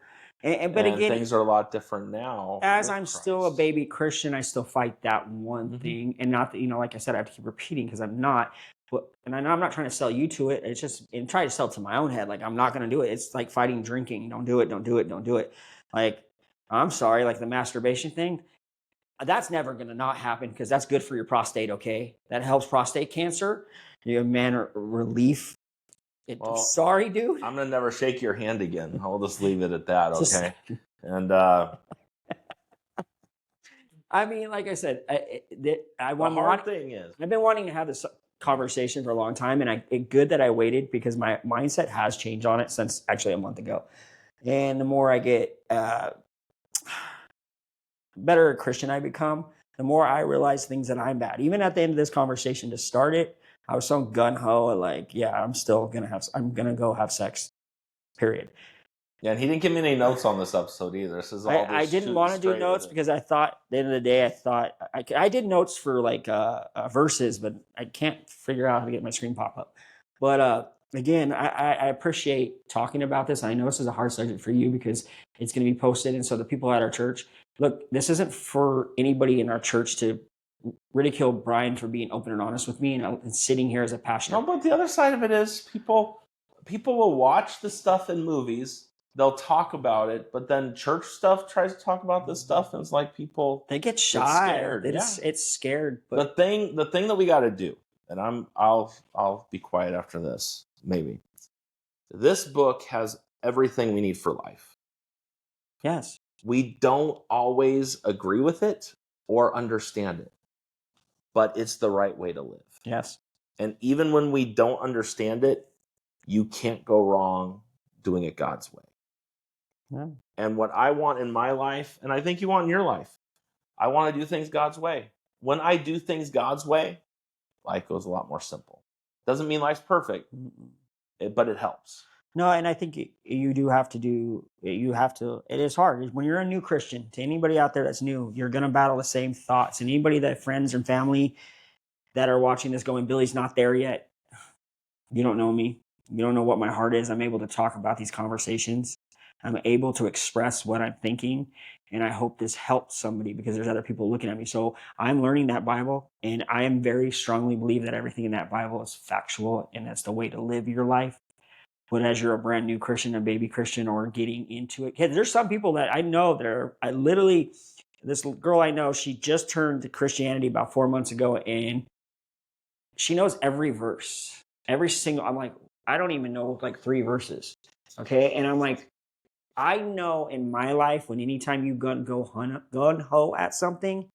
S1: But
S2: and
S1: again,
S2: things are a lot different now.
S1: as
S2: with
S1: I'm still a
S2: Christ.
S1: baby Christian, I still fight that one thing. And not that, like I said, I have to keep repeating because I'm not. But, and I know I'm not trying to sell you to it. It's just, and try to sell it to my own head. Like, I'm not going to do it. It's like fighting drinking. Don't do it. Don't do it. Don't do it. Like, I'm sorry, like the masturbation thing, that's never going to not happen because that's good for your prostate, okay? That helps prostate cancer. You have man relief. Sorry, dude.
S2: I'm going to never shake your hand again. I'll just leave it at that, okay? And
S1: I mean, like I said,
S2: the hard thing is,
S1: I've been wanting to have this conversation for a long time, and good that I waited because my mindset has changed on it since actually a month ago. And the more I get better Christian I become, the more I realize things that I'm bad. Even at the end of this conversation to start it, I was so gun ho, like, yeah, I'm gonna go have sex. Period.
S2: Yeah, and he didn't give me any notes on this episode either. This is all.
S1: I didn't want to do notes because I thought at the end of the day, I did notes for like verses, but I can't figure out how to get my screen pop up. But again, I appreciate talking about this. I know this is a hard subject for you because it's going to be posted, and so the people at our church, look, this isn't for anybody in our church to ridicule Brian for being open and honest with me and sitting here as a pastor.
S2: No, but the other side of it is people will watch the stuff in movies. They'll talk about it, but then church stuff tries to talk about this stuff, and it's like people
S1: they get shy.
S2: Scared.
S1: It's scared. But
S2: the thing that we got to do, and I'll be quiet after this. Maybe this book has everything we need for life.
S1: Yes,
S2: we don't always agree with it or understand it, but it's the right way to live.
S1: Yes,
S2: and even when we don't understand it, you can't go wrong doing it God's way.
S1: Yeah.
S2: And what I want in my life, and I think you want in your life, I want to do things God's way. When I do things God's way, life goes a lot more simple. Doesn't mean life's perfect, but it helps.
S1: No, and I think you do have to it is hard. When you're a new Christian, to anybody out there that's new, you're going to battle the same thoughts. And anybody that friends and family that are watching this going, Billy's not there yet. You don't know me. You don't know what my heart is. I'm able to talk about these conversations. I'm able to express what I'm thinking. And I hope this helps somebody because there's other people looking at me. So I'm learning that Bible, and I am very strongly believe that everything in that Bible is factual, and that's the way to live your life. But as you're a brand new Christian, a baby Christian, or getting into it, there's some people that I know this girl I know, she just turned to Christianity about 4 months ago, and she knows every verse, every single. I'm like, I don't even know like 3 verses. Okay, and I'm like, I know in my life when anytime you gun ho at something,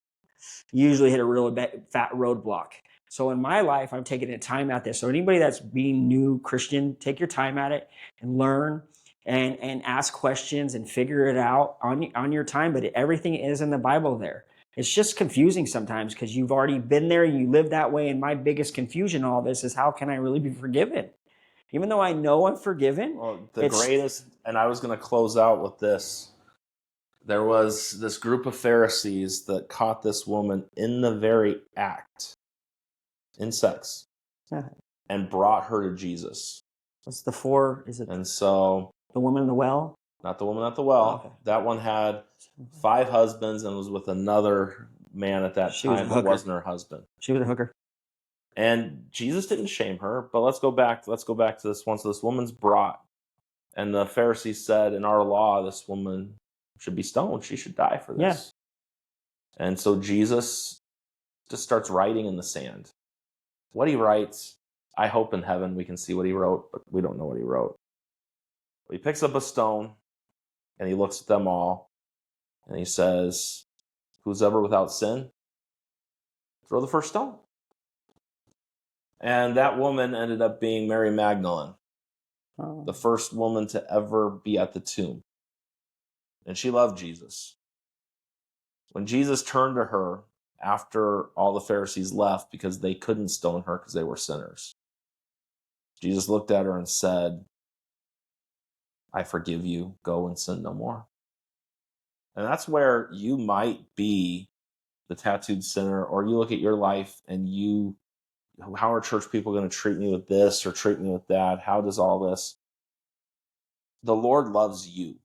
S1: you usually hit a real fat roadblock. So in my life, I'm taking the time at this. So anybody that's being new Christian, take your time at it and learn and ask questions and figure it out on your time. But everything is in the Bible there. It's just confusing sometimes because you've already been there, you live that way. And my biggest confusion in all this is how can I really be forgiven? Even though I know I'm forgiven,
S2: Well, the greatest, and I was going to close out with this. There was this group of Pharisees that caught this woman in the very act, in sex, and brought her to Jesus.
S1: What's the 4? Is it
S2: And so,
S1: the woman in the well?
S2: not the woman at the well.
S1: Okay.
S2: That one had 5 husbands and was with another man at that time, but wasn't her husband.
S1: She was a hooker.
S2: And Jesus didn't shame her, but let's go back to this one. So this woman's brought, and the Pharisees said, in our law, this woman should be stoned. She should die for this. Yeah. And so Jesus just starts writing in the sand. What he writes, I hope in heaven we can see what he wrote, but we don't know what he wrote. But he picks up a stone, and he looks at them all, and he says, who's ever without sin, throw the first stone. And that woman ended up being Mary Magdalene, the first woman to ever be at the tomb. And she loved Jesus. When Jesus turned to her after all the Pharisees left because they couldn't stone her because they were sinners, Jesus looked at her and said, I forgive you. Go and sin no more. And that's where you might be the tattooed sinner, or you look at your life and how are church people going to treat me with this or treat me with that? How does all this? The Lord loves you.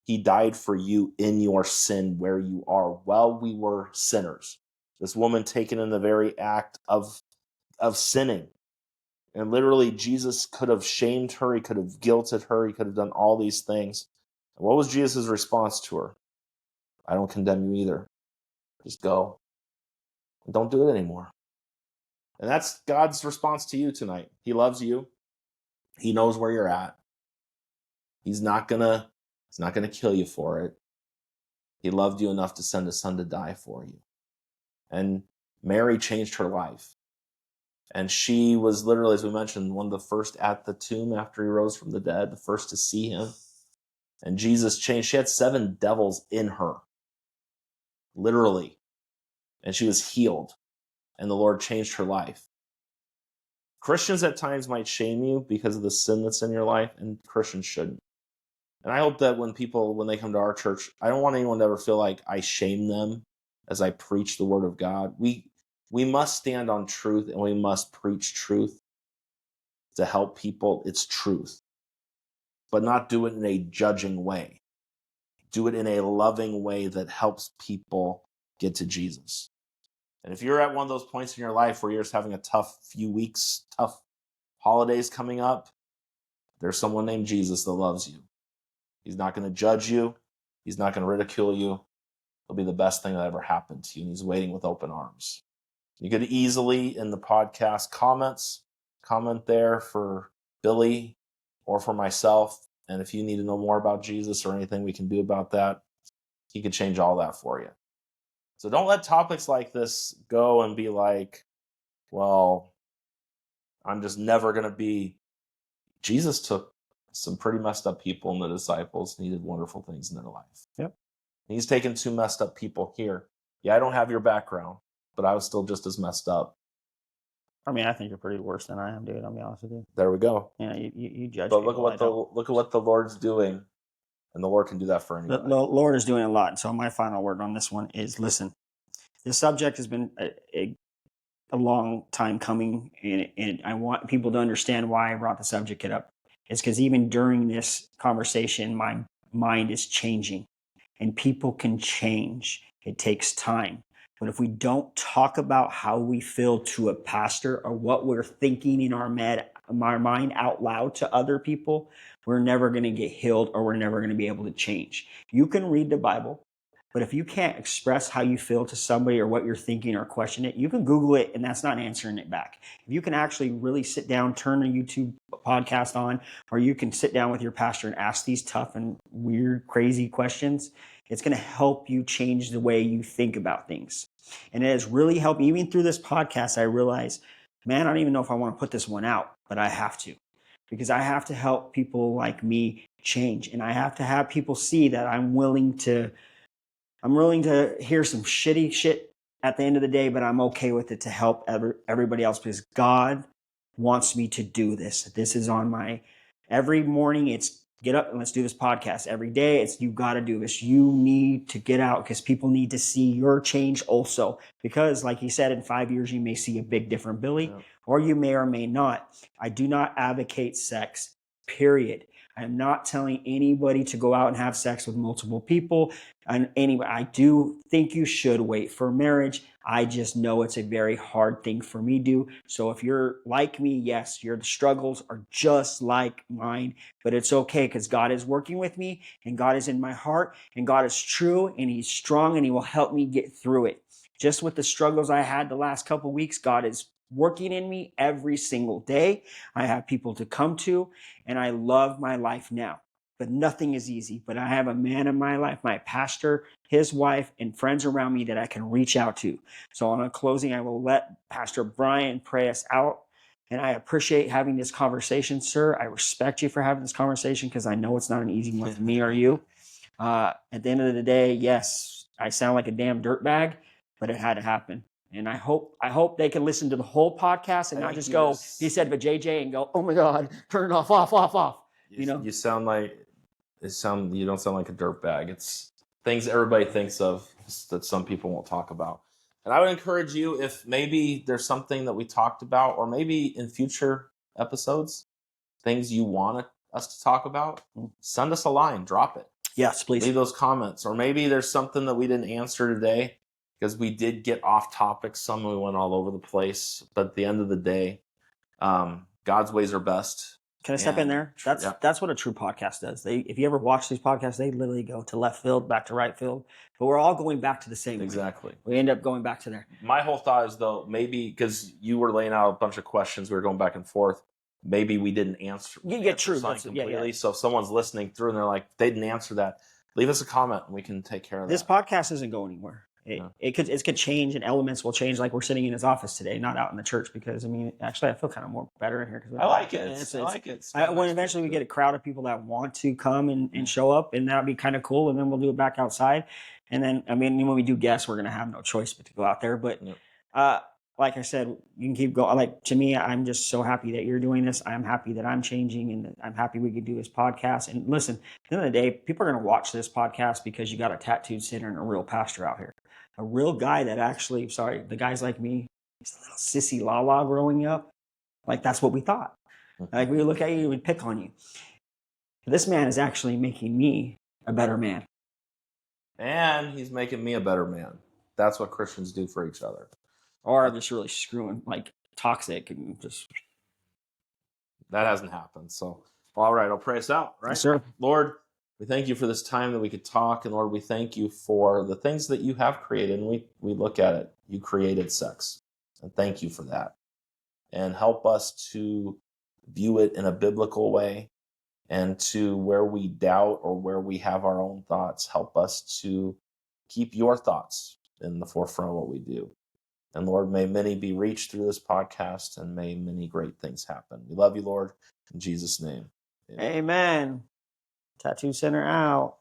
S2: He died for you in your sin where you are while we were sinners. This woman taken in the very act of sinning. And literally Jesus could have shamed her. He could have guilted her. He could have done all these things. And what was Jesus' response to her? I don't condemn you either. Just go. And don't do it anymore. And that's God's response to you tonight. He loves you. He knows where you're at. He's not gonna kill you for it. He loved you enough to send his son to die for you. And Mary changed her life. And she was literally, as we mentioned, one of the first at the tomb after he rose from the dead, the first to see him. And Jesus changed. She had 7 devils in her, literally. And she was healed. And the Lord changed her life. Christians at times might shame you because of the sin that's in your life, and Christians shouldn't. And I hope that when they come to our church, I don't want anyone to ever feel like I shame them as I preach the word of God. We must stand on truth, and we must preach truth to help people. It's truth. But not do it in a judging way. Do it in a loving way that helps people get to Jesus. And if you're at one of those points in your life where you're just having a tough few weeks, tough holidays coming up, there's someone named Jesus that loves you. He's not going to judge you. He's not going to ridicule you. It'll be the best thing that ever happened to you. And he's waiting with open arms. You could easily, in the podcast comments, comment there for Billy or for myself. And if you need to know more about Jesus or anything we can do about that, he could change all that for you. So don't let topics like this go and be like, well, I'm just never going to be. Jesus took some pretty messed up people and the disciples, and he did wonderful things in their life.
S1: Yep.
S2: He's taken 2 messed up people here. Yeah, I don't have your background, but I was still just as messed up.
S1: I mean, I think you're pretty worse than I am, dude. I'll be honest with you.
S2: There we go.
S1: Yeah, you judge.
S2: But look at what the Lord's doing, and the Lord can do that for anybody.
S1: The Lord is doing a lot. So my final word on this one is: listen. This subject has been a long time coming, and I want people to understand why I brought the subject up. It's because even during this conversation, my mind is changing, and people can change. It takes time. But if we don't talk about how we feel to a pastor or what we're thinking in our mind out loud to other people, we're never going to get healed, or we're never going to be able to change. You can read the Bible. But if you can't express how you feel to somebody or what you're thinking or question it, you can Google it and that's not answering it back. If you can actually really sit down, turn a YouTube podcast on, or you can sit down with your pastor and ask these tough and weird, crazy questions, it's going to help you change the way you think about things. And it has really helped. Even through this podcast, I realized, man, I don't even know if I want to put this one out, but I have to. Because I have to help people like me change. And I have to have people see that I'm willing to hear some shitty shit at the end of the day, but I'm okay with it to help everybody else because God wants me to do this. This is on my, every morning it's get up and let's do this podcast. Every day it's you got to do this. You need to get out because people need to see your change also. Because like he said, in 5 years, you may see a big different Billy, or you may or may not. I do not advocate sex, period. I'm not telling anybody to go out and have sex with multiple people. And anyway, I do think you should wait for marriage. I just know it's a very hard thing for me to do. So if you're like me, yes, your struggles are just like mine, but it's okay because God is working with me and God is in my heart and God is true and he's strong and he will help me get through it. Just with the struggles I had the last couple of weeks, God is working in me every single day. I have people to come to and I love my life now. But nothing is easy. But I have a man in my life, my pastor, his wife, and friends around me that I can reach out to. So on a closing, I will let Pastor Brian pray us out. And I appreciate having this conversation, sir. I respect you for having this conversation because I know it's not an easy one for me or you. At the end of the day, yes, I sound like a damn dirtbag, but it had to happen. And I hope they can listen to the whole podcast and not just go, he said, but JJ, and go, oh my God, turn it off. You know,
S2: you sound like you don't sound like a dirtbag. It's things everybody thinks of that some people won't talk about. And I would encourage you, if maybe there's something that we talked about, or maybe in future episodes, things you want us to talk about, send us a line, drop it.
S1: Yes, please.
S2: Leave those comments. Or maybe there's something that we didn't answer today because we did get off topic. Some we went all over the place. But at the end of the day, God's ways are best.
S1: Can I step in there? That's what a true podcast does. If you ever watch these podcasts, they literally go to left field, back to right field. But we're all going back to the same way.
S2: Exactly.
S1: We end up going back to there.
S2: My whole thought is, though, maybe because you were laying out a bunch of questions, we were going back and forth. Maybe we didn't answer.
S1: True.
S2: Completely. So if someone's listening through and they're like, they didn't answer that, leave us a comment and we can take care of that.
S1: This podcast doesn't go anywhere. It could change and elements will change, like we're sitting in his office today, not out in the church, because I mean, actually I feel kind of more better in here.
S2: I like it. I like it.
S1: When eventually we get a crowd of people that want to come and show up, and that'd be kind of cool, and then we'll do it back outside. And then, I mean, when we do guests, we're going to have no choice but to go out there. But like I said, you can keep going. Like, to me, I'm just so happy that you're doing this. I'm happy that I'm changing, and I'm happy we could do this podcast. And listen, at the end of the day, people are going to watch this podcast because you got a tattooed sinner and a real pastor out here. A real guy that actually, the guys like me, he's a little sissy la growing up. Like, that's what we thought. Like, we would look at you, we'd pick on you. This man is actually making me a better man.
S2: And he's making me a better man. That's what Christians do for each other.
S1: Or just really screwing, like, toxic and just...
S2: That hasn't happened. So, all right, I'll pray us out, right?
S1: Yes, sir.
S2: Lord, we thank you for this time that we could talk. And Lord, we thank you for the things that you have created. And we look at it. You created sex. And thank you for that. And help us to view it in a biblical way. And to where we doubt or where we have our own thoughts, help us to keep your thoughts in the forefront of what we do. And Lord, may many be reached through this podcast, and may many great things happen. We love you, Lord. In Jesus' name.
S1: Amen. Tattoo Center out.